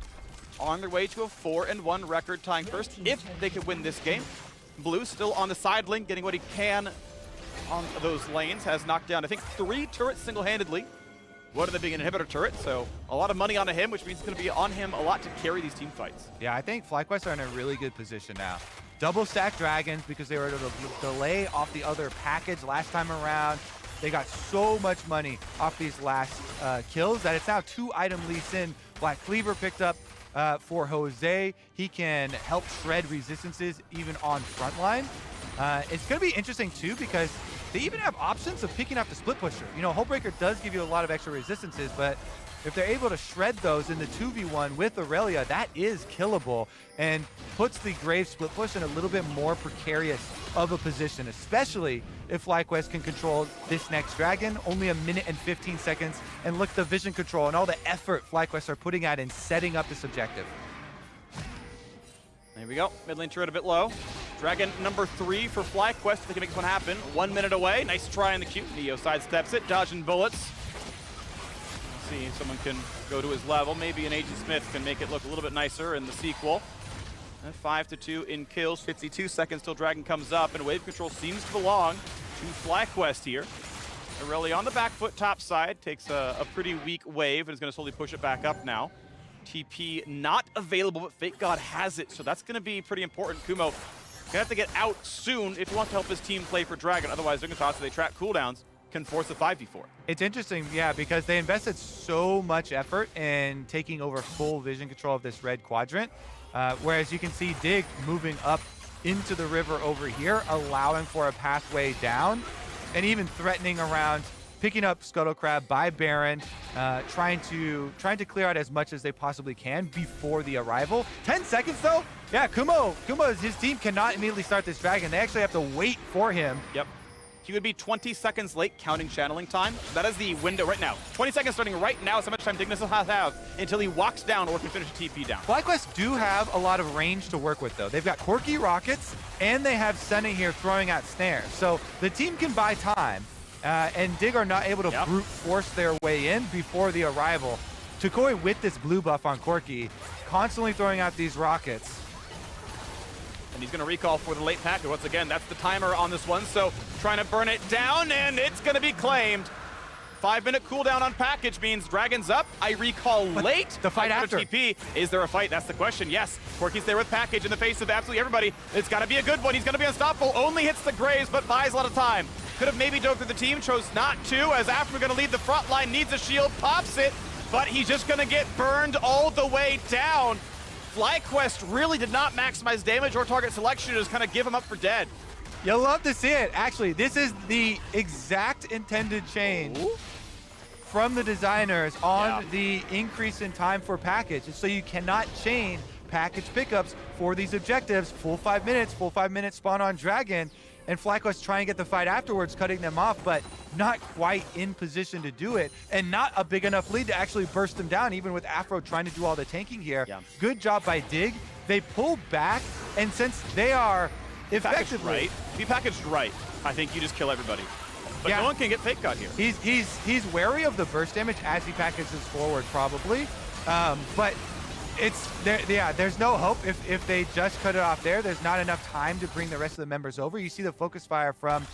on their way to a 4-1 record, tying first if they could win this game. Blue still on the side lane, getting what he can on those lanes, has knocked down, I think, 3 turrets single-handedly. One of them being an inhibitor turret, so a lot of money onto him, which means it's going to be on him a lot to carry these team fights. Yeah, I think FlyQuest are in a really good position now. Double stack dragons because they were able to delay off the other package last time around. They got so much money off these last kills that it's now 2 item leads in. Black Cleaver picked up for Jose. He can help shred resistances even on frontline. It's going to be interesting too because they even have options of picking up the split pusher. You know, Hullbreaker does give you a lot of extra resistances, but if they're able to shred those in the 2v1 with Irelia, that is killable and puts the Grave split push in a little bit more precarious of a position, especially if FlyQuest can control this next dragon. Only 1 minute and 15 seconds, and look at the vision control and all the effort FlyQuest are putting out in setting up this objective. There we go. Mid lane turret a bit low. Dragon number 3 for FlyQuest. If they can make this one happen. 1 minute away. Nice try in the queue. Neo sidesteps it, dodging bullets. See if someone can go to his level. Maybe an AG Smith can make it look a little bit nicer in the sequel. 5-2 in kills, 52 seconds till Dragon comes up, and wave control seems to belong to FlyQuest here. Irelia on the back foot top side, takes a pretty weak wave and is going to slowly push it back up now. TP not available, but FakeGod has it, so that's going to be pretty important. Kumo gonna have to get out soon if he wants to help his team play for Dragon. Otherwise, Dignitas, they track cooldowns, can force a 5v4. It's interesting, yeah, because they invested so much effort in taking over full vision control of this red quadrant, whereas you can see Dig moving up into the river over here, allowing for a pathway down, and even threatening around, picking up Scuttle Crab by Baron, trying to clear out as much as they possibly can before the arrival. 10 seconds though? Yeah, his team cannot immediately start this dragon. They actually have to wait for him. Yep. He would be 20 seconds late counting channeling time. That is the window right now. 20 seconds starting right now is how much time Dignitas will have until he walks down or can finish a TP down. FlyQuest do have a lot of range to work with though. They've got Corki rockets and they have Senna here throwing out snares. So the team can buy time. And Dig are not able to brute force their way in before the arrival. toucouille with this blue buff on Corki, constantly throwing out these rockets. And he's going to recall for the late package. Once again, that's the timer on this one. So trying to burn it down, and it's going to be claimed. 5-minute cooldown on package means Dragon's up. I recall late. The fight after. TP. Is there a fight? That's the question. Yes. Corki's there with package in the face of absolutely everybody. It's got to be a good one. He's going to be unstoppable. Only hits the Graves, but buys a lot of time. Could have maybe dove through the team, chose not to, as aphromoo going to lead the front line, needs a shield, pops it. but he's just gonna get burned all the way down. FlyQuest really did not maximize damage or target selection, just kind of give him up for dead. You'll love to see it. Actually, this is the exact intended change from the designers on the increase in time for package. So you cannot chain package pickups for these objectives. Full 5 minutes spawn on Dragon, and FlyQuest trying to get the fight afterwards, cutting them off, but not quite in position to do it, and not a big enough lead to actually burst them down, even with Afro trying to do all the tanking here. Good job by Dig. They pulled back, and since they are effectively... If you packaged right, I think you just kill everybody. But no one can get FakeGod here. He's wary of the burst damage as he packages forward, probably. But it's there's no hope if they just cut it off there. There's not enough time to bring the rest of the members over. You see the focus fire from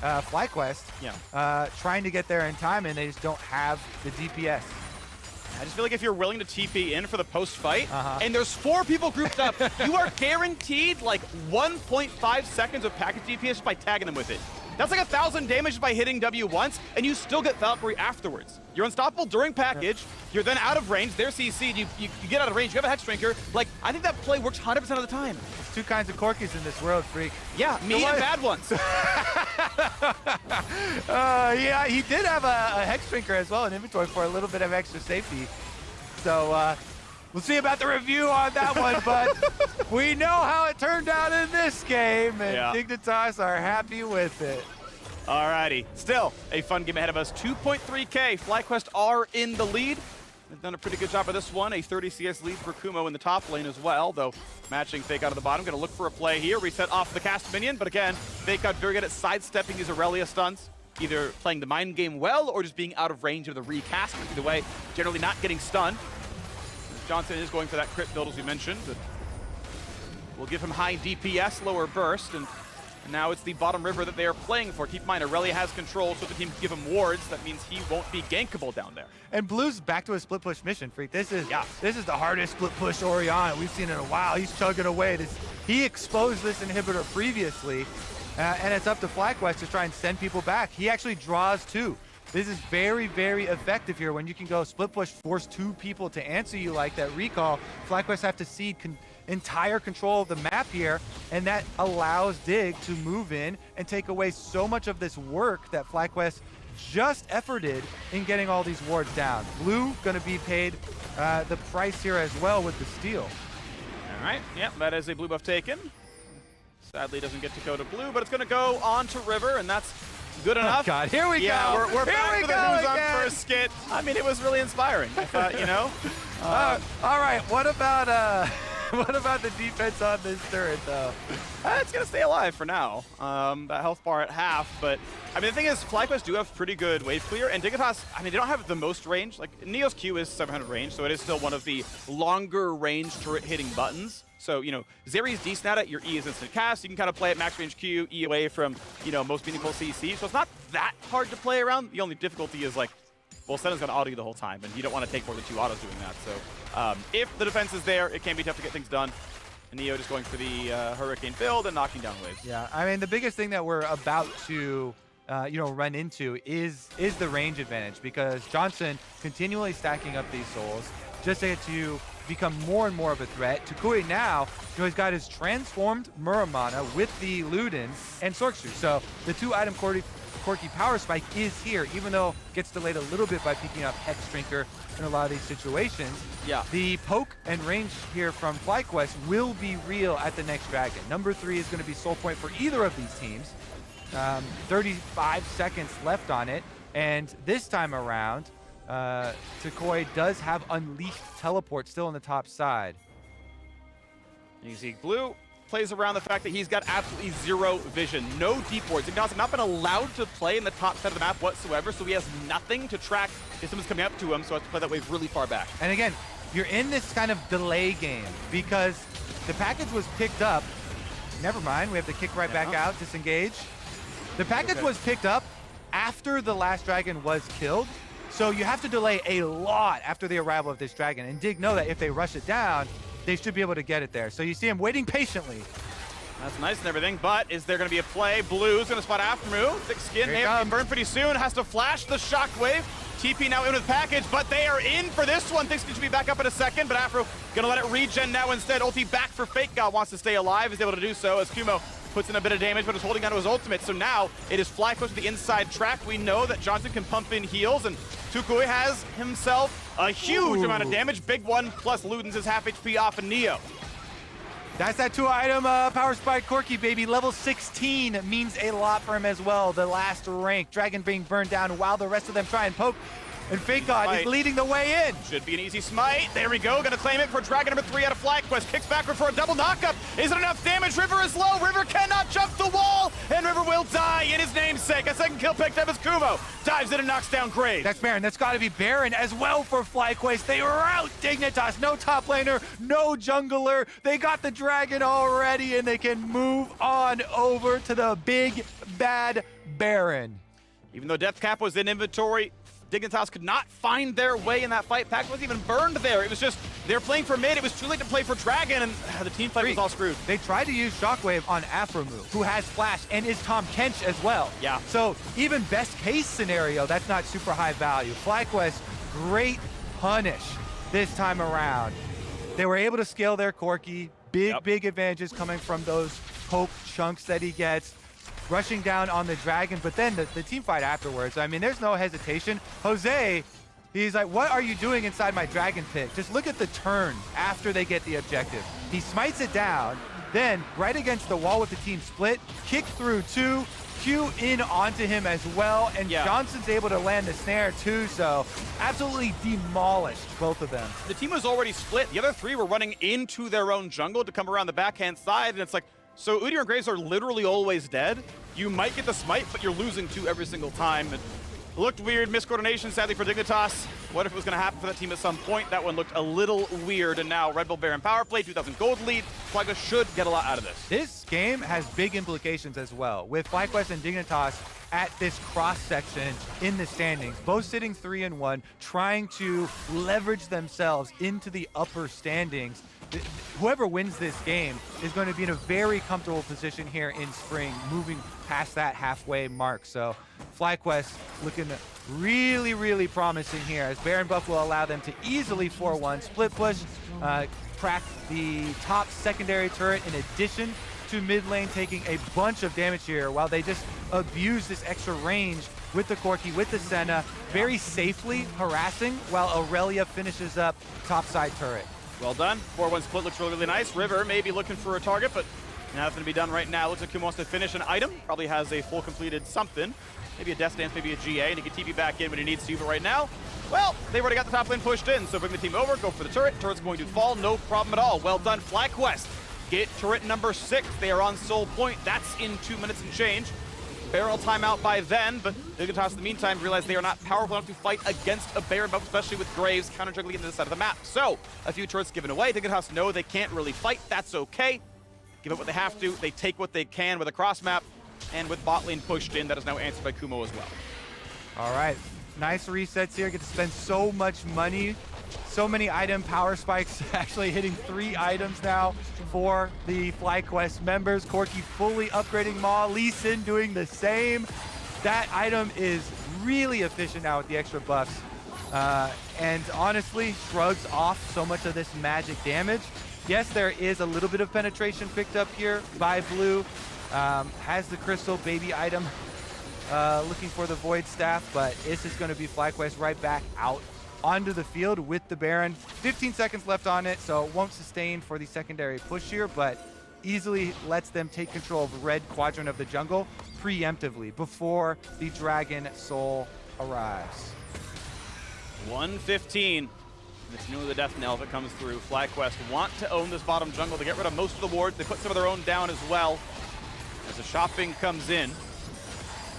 FlyQuest trying to get there in time, and they just don't have the DPS. I just feel like if you're willing to TP in for the post-fight, and there's 4 people grouped up, you are guaranteed like 1.5 seconds of package DPS just by tagging them with it. That's like 1,000 damage by hitting W once, and you still get Valkyrie afterwards. You're unstoppable during package, you're then out of range, they're CC'd, you get out of range, you have a Hex Drinker. Like, I think that play works 100% of the time. There's 2 kinds of Corkis in this world, Phreak. Yeah, me and bad ones. Yeah, he did have a Hex Drinker as well in inventory for a little bit of extra safety. So, we'll see about the review on that one, but we know how it turned out in this game, and Dignitas are happy with it. Alrighty, still a fun game ahead of us. 2.3K, FlyQuest are in the lead. They've done a pretty good job of this one. A 30 CS lead for Kumo in the top lane as well, though matching FakeGod out of the bottom. Gonna look for a play here, reset off the cast minion, but again, FakeGod very good at sidestepping these Irelia stuns, either playing the mind game well or just being out of range of the recast. Either way, generally not getting stunned. Johnsun is going for that crit build, as we mentioned. Will give him high DPS, lower burst, and now it's the bottom river that they are playing for. Keep in mind, Irelia has control, so if the team can give him wards, that means he won't be gankable down there. And Blue's back to a split push mission, Phreak. This is the hardest split push Orianna we've seen in a while. He's chugging away. He exposed this inhibitor previously, and it's up to FlyQuest to try and send people back. He actually draws 2. This is very, very effective here when you can go split push, force 2 people to answer you like that recall. FlyQuest have to cede entire control of the map here, and that allows Dig to move in and take away so much of this work that FlyQuest just efforted in getting all these wards down. Blue gonna be paid the price here as well with the steal. All right, yep, that is a blue buff taken. Sadly doesn't get to go to blue, but it's gonna go on to river, and that's good enough. Oh God, here we go. We're back to the Who's On First skit. I mean, it was really inspiring. I thought, you know. All right, what about the defense on this turret, though? It's going to stay alive for now. That health bar at half, but I mean, the thing is, FlyQuest do have pretty good wave clear, and Dignitas, I mean, they don't have the most range. Like, Neo's Q is 700 range, so it is still one of the longer range turret hitting buttons. So, you know, Zeri's decent at it. Your E is instant cast. You can kind of play at max range Q, E away from, you know, most meaningful CC. So it's not that hard to play around. The only difficulty is, like, well, Senna's going to auto you the whole time, and you don't want to take more than 2 autos doing that. So if the defense is there, it can be tough to get things done. And Neo just going for the Hurricane build and knocking down waves. Yeah, I mean, the biggest thing that we're about to run into is the range advantage, because Johnsun continually stacking up these souls just to get to become more and more of a threat. toucouille now, he's got his transformed Muramana with the Luden and Sorcerer. So the 2-item Corki power spike is here, even though it gets delayed a little bit by picking up Hex Drinker in a lot of these situations. Yeah. The poke and range here from FlyQuest will be real at the next Dragon. Number 3 is going to be soul point for either of these teams. 35 seconds left on it, and this time around, toucouille does have Unleashed Teleport still on the top side. You see Blue plays around the fact that he's got absolutely 0 vision, no deep wards. Dignitas have not been allowed to play in the top side of the map whatsoever, so he has nothing to track if someone's coming up to him, so I have to play that wave really far back. And again, you're in this kind of delay game because the package was picked up. Never mind, we have to kick right back out, disengage. The package was picked up after the last dragon was killed, so you have to delay a lot after the arrival of this dragon. And Dig know that if they rush it down, they should be able to get it there. So you see him waiting patiently. That's nice and everything, but is there going to be a play? Blue's going to spot aphromoo. Thick skin, may have to be burned pretty soon. Has to flash the shockwave. TP now in with package, but they are in for this one. Things should be back up in a second, but Aphro gonna let it regen now instead. Ulti back for FakeGod, wants to stay alive, is able to do so as Kumo puts in a bit of damage, but is holding on to his ultimate. So now it is FlyQuest with the inside track. We know that Johnsun can pump in heals, and toucouille has himself a huge amount of damage. Big one, plus Ludens is half HP off of Neo. That's that 2-item power spike Corki, baby. Level 16 means a lot for him as well. The last rank. Dragon being burned down while the rest of them try and poke. And FakeGod is leading the way in. Should be an easy smite. There we go. Gonna claim it for Dragon number 3 out of FlyQuest. Kicks backward for a double knockup. Is it enough damage? River is low. River cannot jump the wall. And River will die in his namesake. A second kill picked up as Kumo dives in and knocks down Graves. That's Baron. That's got to be Baron as well for FlyQuest. They were out Dignitas. No top laner, no jungler. They got the Dragon already, and they can move on over to the big, bad Baron. Even though Death Cap was in inventory, Dignitas could not find their way in that fight. Pack wasn't even burned there. It was just, they're playing for mid. It was too late to play for Dragon, and the team fight was all screwed. They tried to use Shockwave on aphromoo, who has Flash and is Tahm Kench as well. Yeah. So even best case scenario, that's not super high value. FlyQuest, great punish this time around. They were able to scale their Corki. Big advantages coming from those poke chunks that he gets. Rushing down on the Dragon, but then the team fight afterwards, I mean, there's no hesitation. Jose, he's like, what are you doing inside my Dragon pit? Just look at the turn after they get the objective. He smites it down, then right against the wall with the team split, kick through 2, Q in onto him as well, and Johnson's able to land the snare too, so absolutely demolished both of them. The team was already split. The other 3 were running into their own jungle to come around the backhand side, and it's like, so Udyr and Graves are literally always dead. You might get the smite, but you're losing 2 every single time. It looked weird, miscoordination sadly for Dignitas. What if it was gonna happen for that team at some point? That one looked a little weird, and now Red Bull Baron power play, 2,000 gold lead. FlyQuest should get a lot out of this. This game has big implications as well, with FlyQuest and Dignitas at this cross section in the standings, both sitting 3-1, trying to leverage themselves into the upper standings. Whoever wins this game is going to be in a very comfortable position here in spring, moving past that halfway mark. So FlyQuest looking really promising here, as Baron buff will allow them to easily 4-1 split push, crack the top secondary turret in addition to mid lane taking a bunch of damage here, while they just abuse this extra range with the Corki, with the Senna, very safely harassing, while Irelia finishes up top side turret. Well done. 4-1 split looks really nice. River may be looking for a target, but nothing to be done right now. Looks like Kumo wants to finish an item. Probably has a full completed something. Maybe a Death Dance, maybe a GA, and he can TP back in when he needs to. But right now, well, they've already got the top lane pushed in. So bring the team over, go for the turret. Turret's going to fall, no problem at all. Well done, FlyQuest. Get turret number 6. They are on Soul Point. That's in 2 minutes and change. Barrel timeout by then, but Dignitas in the meantime realize they are not powerful enough to fight against a Baron buff, especially with Graves counter-juggling into the side of the map. So, a few turrets given away. Dignitas know they can't really fight. That's okay. Give up what they have to. They take what they can with a cross map, and with bot lane pushed in, that is now answered by Kumo as well. All right, nice resets here. Get to spend so much money. So many item power spikes, actually hitting 3 items now for the FlyQuest members. Corki fully upgrading Maw, Lee Sin doing the same. That item is really efficient now with the extra buffs. And honestly, shrugs off so much of this magic damage. Yes, there is a little bit of penetration picked up here by Blue. Has the crystal baby item, looking for the Void Staff, but this is going to be FlyQuest right back out onto the field with the Baron. 15 seconds left on it, so it won't sustain for the secondary push here, but easily lets them take control of red quadrant of the jungle preemptively before the Dragon Soul arrives. 115. It's nearly the death knell if it comes through. FlyQuest want to own this bottom jungle. They get rid of most of the wards. They put some of their own down as well. As the shopping comes in,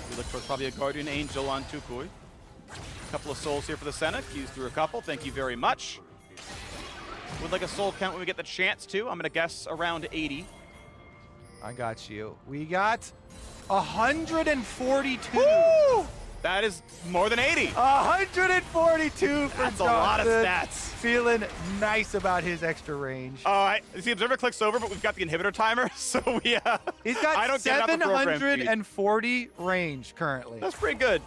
we look for probably a Guardian Angel on toucouille. Couple of souls here for the Senna. Q's through a couple. Thank you very much. Would like a soul count when we get the chance to. I'm going to guess around 80. I got you. We got 142. Woo! That is more than 80. 142 for That's a lot of Johnsun. stats. Feeling nice about his extra range. All right. The observer clicks over, but we've got the inhibitor timer, so we. He's got I don't get enough of program speed. 740 range currently. That's pretty good.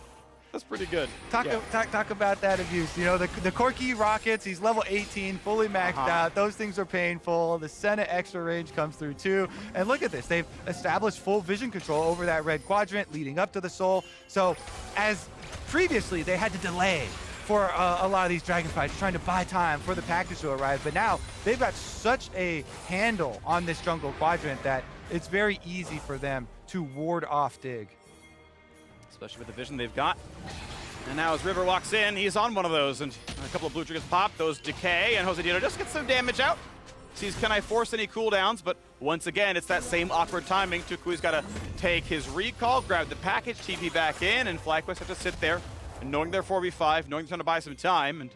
That's pretty good. Talk about that abuse. You know, the Corki rockets, he's level 18, fully maxed out. Those things are painful. The Senna extra range comes through too. And look at this. They've established full vision control over that red quadrant leading up to the Soul. So as previously, they had to delay for a lot of these dragon fights, trying to buy time for the package to arrive. But now they've got such a handle on this jungle quadrant that it's very easy for them to ward off Dig. Especially with the vision they've got. And now as River walks in, he's on one of those, and a couple of blue triggers pop. Those decay, and Josedeodo just gets some damage out. Sees, can I force any cooldowns? But once again, it's that same awkward timing. Toucouille's got to take his recall, grab the package, TP back in, and FlyQuest have to sit there, and knowing they're 4v5, knowing they're trying to buy some time, and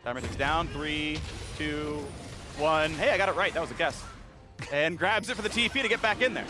timer ticks down. 3, 2, 1. Hey, I got it right. That was a guess. And grabs it for the TP to get back in there.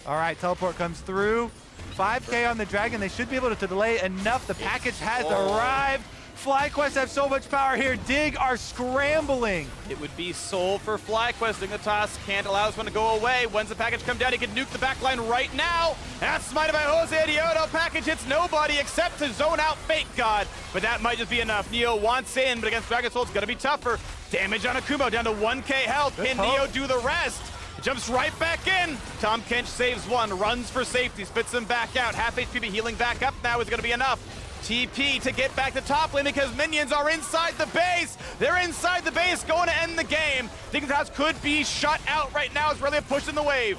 All right, teleport comes through. 5K on the Dragon. They should be able to delay enough. The package has arrived. FlyQuest have so much power here. Dig are scrambling. It would be Soul for FlyQuest. Dignitas can't allow this one to go away. When's the package come down? He can nuke the backline right now. That's smited by Josedeodo. Package hits nobody except to zone out FakeGod. But that might just be enough. Neo wants in, but against Dragon Soul, it's going to be tougher. Damage on a Kumo down to 1K health. Can Neo do the rest? Jumps right back in. Tahm Kench saves one, runs for safety, spits him back out. Half HP, but healing back up now is going to be enough. TP to get back to top lane because minions are inside the base. They're inside the base, going to end the game. Dignitas could be shut out right now as Irelia pushing the wave.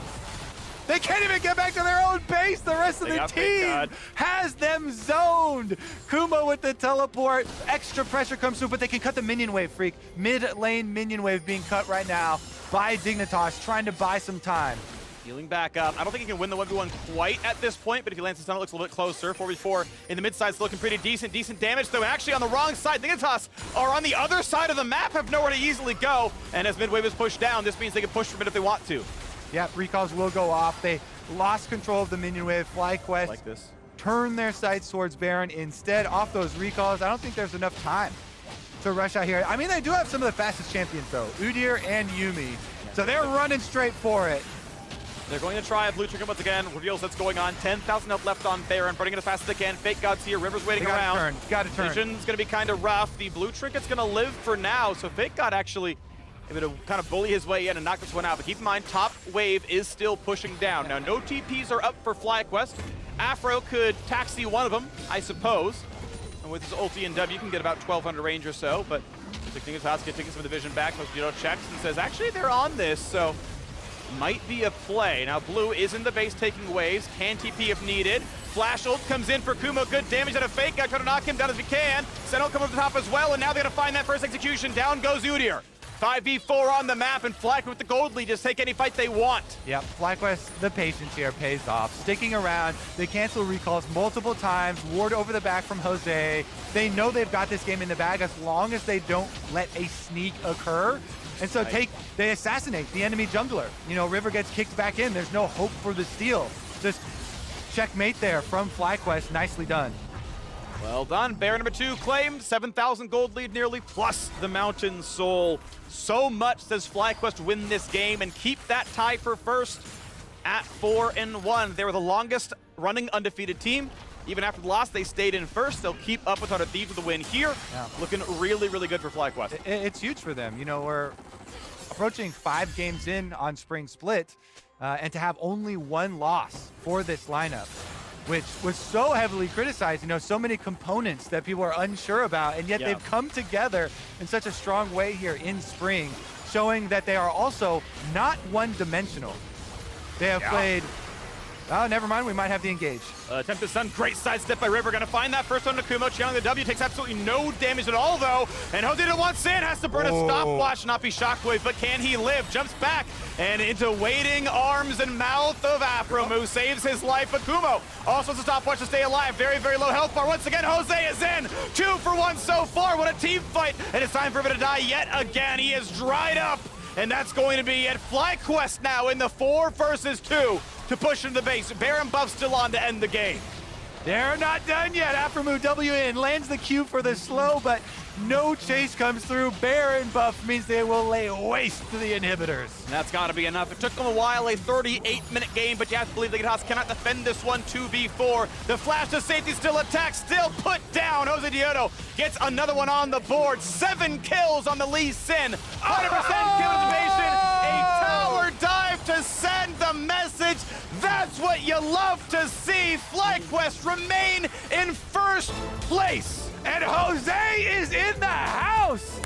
They can't even get back to their own base. The rest of the team has them zoned. Kumo with the teleport. Extra pressure comes through, but they can cut the minion wave, Phreak. Mid lane minion wave being cut right now by Dignitas, trying to buy some time. Healing back up. I don't think he can win the 1v1 quite at this point, but if he lands the stun, it looks a little bit closer. 4v4 in the mid side, looking pretty decent. Decent damage, though actually on the wrong side. Dignitas are on the other side of the map, have nowhere to easily go. And as mid wave is pushed down, this means they can push for mid if they want to. Yeah, recalls will go off. They lost control of the minion wave. FlyQuest like this. Turn their sights towards Baron instead. Off those recalls, I don't think there's enough time to rush out here. I mean, they do have some of the fastest champions, though. Udyr and Yuumi. So they're running straight for it. They're going to try a blue trigger once again. Reveals what's going on. 10,000 health left on Baron. Burning it as fast as they can. FakeGod's here. River's waiting around. Got to turn. Vision's going to be kind of rough. The blue trinket's going to live for now. So FakeGod actually able to kind of bully his way in and knock this one out. But keep in mind, top wave is still pushing down. Now, no TPs are up for FlyQuest. Aphro could taxi one of them, I suppose. And with his ulti and W, you can get about 1,200 range or so. But Dignitas taking some of the vision back. Josedeodo checks and says, actually, they're on this. So might be a play. Now, blue is in the base taking waves. Can TP if needed. Flash ult comes in for Kumo. Good damage out of FakeGod. Trying to knock him down as he can. Senna will come over the top as well. And now they're going to find that first execution. Down goes Udyr. 5v4 on the map, and FlyQuest with the gold lead. Just take any fight they want. Yep, FlyQuest, the patience here pays off. Sticking around, they cancel recalls multiple times, ward over the back from Jose. They know they've got this game in the bag as long as they don't let a sneak occur. And so they assassinate the enemy jungler. You know, River gets kicked back in. There's no hope for the steal. Just checkmate there from FlyQuest. Nicely done. Well done. Baron number 2 claimed. 7,000 gold lead nearly, plus the Mountain Soul. So much does FlyQuest win this game and keep that tie for first at 4-1. They were the longest running undefeated team. Even after the loss, they stayed in first. They'll keep up with 100 Thieves with the win here. Yeah. Looking really, really good for FlyQuest. It's huge for them. You know, we're approaching 5 games in on Spring Split, and to have only 1 loss for this lineup, which was so heavily criticized, you know, so many components that people are unsure about, and yet they've come together in such a strong way here in spring, showing that they are also not one-dimensional. They have played... Oh, never mind. We might have the engage. Attempted stun. Great sidestep by River. Going to find that first one to Kumo. Channeling the W. Takes absolutely no damage at all, though. And Josedeodo wants in. Has to burn a stopwatch. Not be Shockwave, but can he live? Jumps back and into waiting arms and mouth of aphromoo. Saves his life, but Kumo also has a stopwatch to stay alive. Very, very low health bar. Once again, Jose is in. 2 for 1 so far. What a team fight. And it's time for him to die yet again. He is dried up. And that's going to be at FlyQuest now in the 4 versus 2 to push into the base. Baron buff still on to end the game. They're not done yet. Aphromoo W in lands the Q for the slow, but no chase comes through. Baron buff means they will lay waste to the inhibitors. And that's got to be enough. It took them a while, a 38-minute game, but you have to believe the Dignitas cannot defend this one 2v4. The flash to safety, still attack, still put down. Josedeodo gets another one on the board. 7 kills on the Lee Sin. 100% kill animation. A tower dive to send the message. That's what you love to see. FlyQuest remain in first place. And Jose is in the house.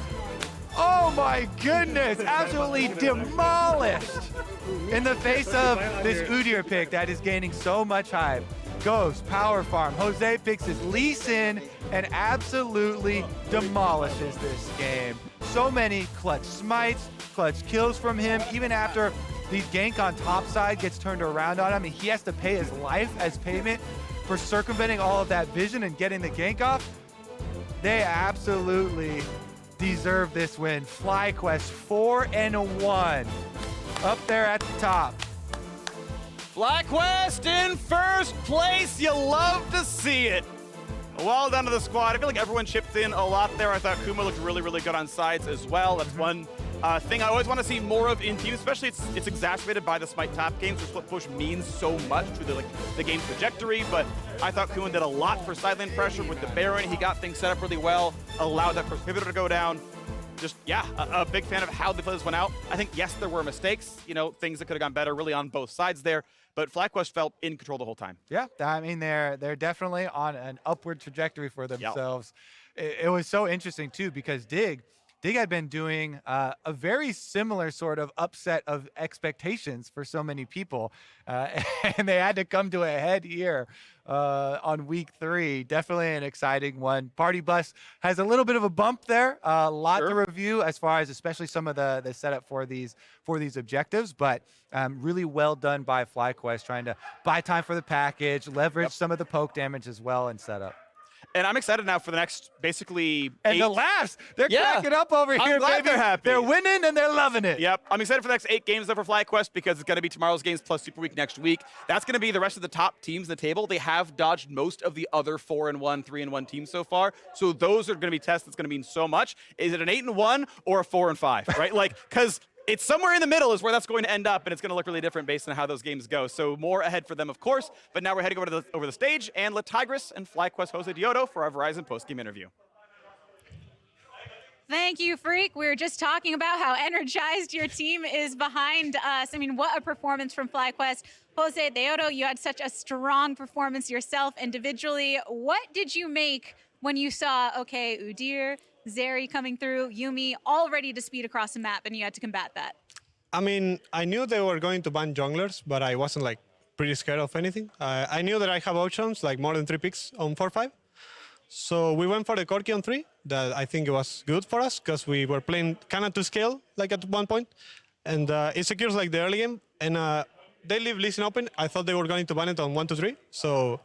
Oh my goodness, absolutely demolished in the face of this Udyr pick that is gaining so much hype. Goes power farm. Jose picks his Lee Sin and absolutely demolishes this game. So many clutch smites, clutch kills from him, even after the gank on top side gets turned around on him, and he has to pay his life as payment for circumventing all of that vision and getting the gank off. They absolutely deserve this win. FlyQuest 4-1, up there at the top. FlyQuest in first place. You love to see it. Well done to the squad. I feel like everyone chipped in a lot there. I thought Kumo looked really, really good on sides as well. That's one thing I always want to see more of in teams, especially it's exacerbated by the Smite top games, which split push means so much to the game's trajectory. But I thought Kumo did a lot for side lane pressure with the Baron. He got things set up really well, allowed that first pivoter to go down. Just, yeah, a big fan of how they played this one out. I think, yes, there were mistakes, you know, things that could have gone better really on both sides there. But FlyQuest felt in control the whole time. Yeah, I mean, they're definitely on an upward trajectory for themselves. Yep. It was so interesting, too, because Dig had been doing a very similar sort of upset of expectations for so many people. And they had to come to a head here on week 3. Definitely an exciting one. Party Bus has a little bit of a bump there. A lot to review as far as especially some of the setup for these objectives. But really well done by FlyQuest, trying to buy time for the package, leverage some of the poke damage as well, and setup. And I'm excited now for the next, basically, and 8. the laughs. They're cracking up over here, glad baby. they're happy. They're winning and they're loving it. Yep. I'm excited for the next 8 games though for FlyQuest because it's going to be tomorrow's games plus Super Week next week. That's going to be the rest of the top teams in the table. They have dodged most of the other 4-1, 3-1 teams so far. So those are going to be tests that's going to mean so much. Is it an 8-1 or a 4-5, right? Like, because it's somewhere in the middle is where that's going to end up, and it's going to look really different based on how those games go. So more ahead for them, of course. But now we're heading over the stage, and LeTigress and FlyQuest Josedeodo for our Verizon post-game interview. Thank you, Phreak. We were just talking about how energized your team is behind us. I mean, what a performance from FlyQuest. Josedeodo, you had such a strong performance yourself individually. What did you make when you saw, okay, Udyr, Zeri coming through, Yuumi, all ready to speed across the map, and you had to combat that? I mean, I knew they were going to ban junglers, but I wasn't like pretty scared of anything. I knew that I have options, like more than 3 picks on 4-5. So we went for the Corki on 3. That I think it was good for us because we were playing kind of to scale, like at one point. And it secures like the early game. And they leave Lee Sin open. I thought they were going to ban it on 1-2-3. So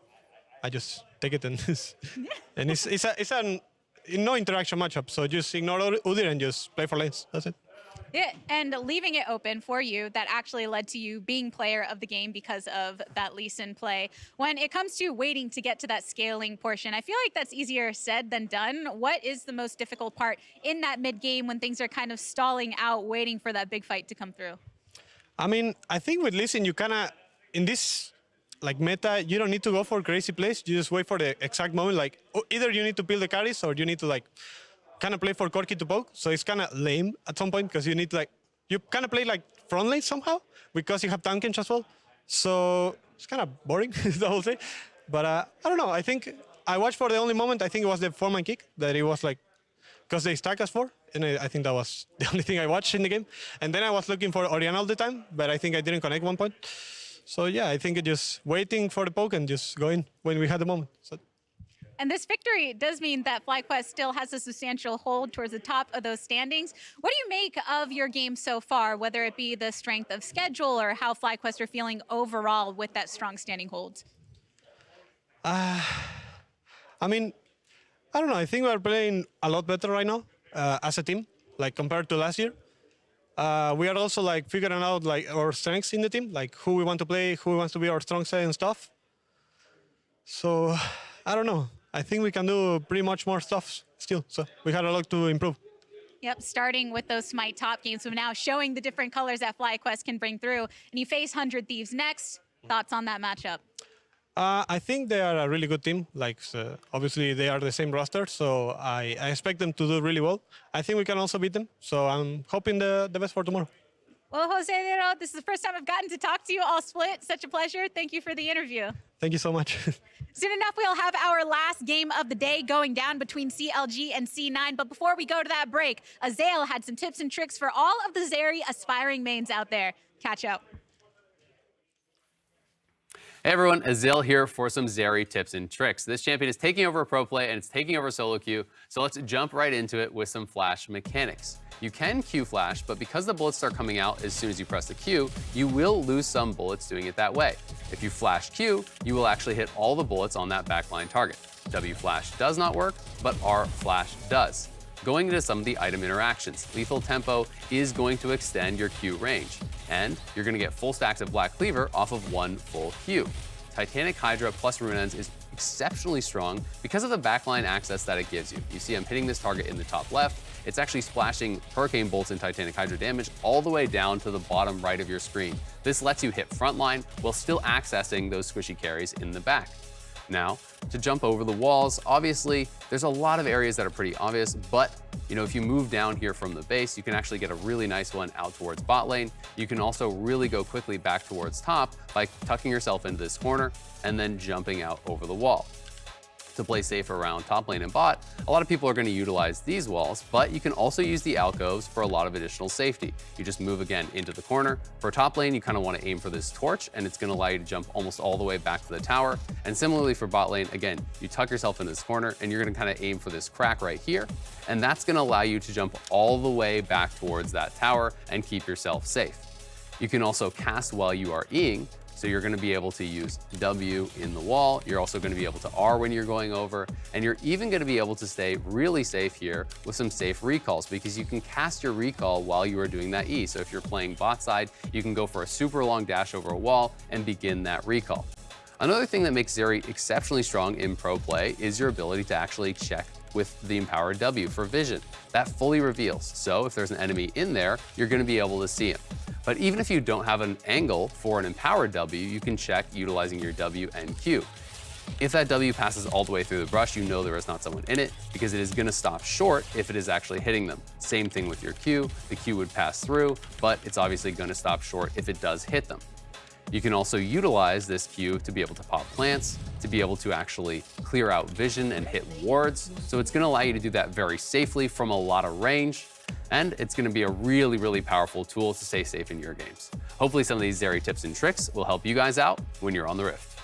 I just take it and and it's an no interaction matchup, so just ignore Udyr and just play for lanes. That's it. Yeah, and leaving it open for you, that actually led to you being player of the game because of that Lee Sin play. When it comes to waiting to get to that scaling portion, I feel like that's easier said than done. What is the most difficult part in that mid game when things are kind of stalling out, waiting for that big fight to come through? I mean, I think with Lee Sin, you kind of, in this like meta, you don't need to go for crazy plays. You just wait for the exact moment. Like either you need to peel the carries or you need to like kind of play for Corki to poke. So it's kind of lame at some point because you need to like, you kind of play like front lane somehow because you have Tahm Kench as well. So it's kind of boring the whole thing. But I don't know. I think I watched for the only moment. I think it was the 4-man kick that it was like, because they stack us 4. And I think that was the only thing I watched in the game. And then I was looking for Orianna all the time, but I think I didn't connect one point. So yeah, I think just waiting for the poke and just going when we had the moment. So. And this victory does mean that FlyQuest still has a substantial hold towards the top of those standings. What do you make of your game so far, whether it be the strength of schedule or how FlyQuest are feeling overall with that strong standing hold? I mean, I don't know. I think we're playing a lot better right now as a team, like compared to last year. We are also like figuring out like our strengths in the team, like who we want to play, who wants to be our strong side and stuff. So I don't know. I think we can do pretty much more stuff still. So we had a lot to improve. Yep, starting with those Smite top games, so now showing the different colors that FlyQuest can bring through. And you face 100 Thieves next. Thoughts on that matchup? I think they are a really good team. Like, obviously, they are the same roster, so I expect them to do really well. I think we can also beat them, so I'm hoping the best for tomorrow. Well, Josedeodo, this is the first time I've gotten to talk to you all split. Such a pleasure. Thank you for the interview. Thank you so much. Soon enough, we'll have our last game of the day going down between CLG and C9. But before we go to that break, Azael had some tips and tricks for all of the Zeri aspiring mains out there. Catch up. Hey everyone, Azael here for some Zeri tips and tricks. This champion is taking over a pro play and it's taking over solo queue, so let's jump right into it with some flash mechanics. You can Q flash, but because the bullets start coming out as soon as you press the Q, you will lose some bullets doing it that way. If you flash Q, you will actually hit all the bullets on that backline target. W flash does not work, but R flash does. Going into some of the item interactions, lethal tempo is going to extend your Q range, and you're going to get full stacks of Black Cleaver off of one full Q. Titanic Hydra plus Runeends is exceptionally strong because of the backline access that it gives you. You see I'm hitting this target in the top left. It's actually splashing Hurricane Bolts and Titanic Hydra damage all the way down to the bottom right of your screen. This lets you hit frontline while still accessing those squishy carries in the back. Now, to jump over the walls, obviously, there's a lot of areas that are pretty obvious, but if you move down here from the base, you can actually get a really nice one out towards bot lane. You can also really go quickly back towards top by tucking yourself into this corner and then jumping out over the wall. To play safe around top lane and bot, a lot of people are going to utilize these walls, but you can also use the alcoves for a lot of additional safety. You just move again into the corner. For top lane, you kind of want to aim for this torch, and it's going to allow you to jump almost all the way back to the tower. And similarly for bot lane, again, you tuck yourself in this corner, and you're going to kind of aim for this crack right here, and that's going to allow you to jump all the way back towards that tower and keep yourself safe. You can also cast while you are Eing, so you're going to be able to use W in the wall. You're also going to be able to R when you're going over, and you're even going to be able to stay really safe here with some safe recalls because you can cast your recall while you are doing that E. So if you're playing bot side, you can go for a super long dash over a wall and begin that recall. Another thing that makes Zeri exceptionally strong in pro play is your ability to actually check with the empowered W for vision. That fully reveals. So if there's an enemy in there, you're going to be able to see him. But even if you don't have an angle for an empowered W, you can check utilizing your W and Q. If that W passes all the way through the brush, you know there is not someone in it because it is going to stop short if it is actually hitting them. Same thing with your Q. The Q would pass through, but it's obviously going to stop short if it does hit them. You can also utilize this Q to be able to pop plants, to be able to actually clear out vision and hit wards. So it's going to allow you to do that very safely from a lot of range. And it's going to be a really, really powerful tool to stay safe in your games. Hopefully some of these Zeri tips and tricks will help you guys out when you're on the Rift.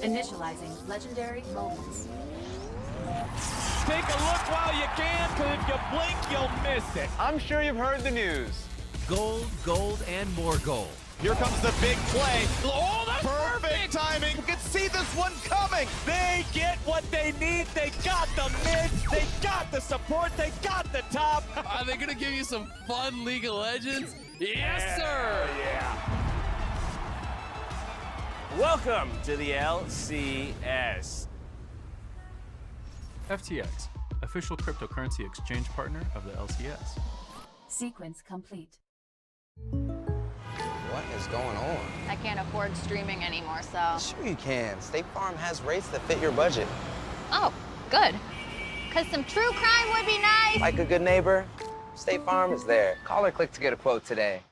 Initializing legendary moments. Take a look while you can, because if you blink, you'll miss it. I'm sure you've heard the news. Gold, gold, and more gold. Here comes the big play. Oh, that's perfect timing. You can see this one coming. They get what they need. They got the mid. They got the support. They got the top. Are they going to give you some fun League of Legends? Yes, sir. Yeah. Welcome to the LCS. FTX, official cryptocurrency exchange partner of the LCS. Sequence complete. What is going on? I can't afford streaming anymore, so... Sure you can. State Farm has rates that fit your budget. Oh, good. Because some true crime would be nice. Like a good neighbor, State Farm is there. Call or click to get a quote today.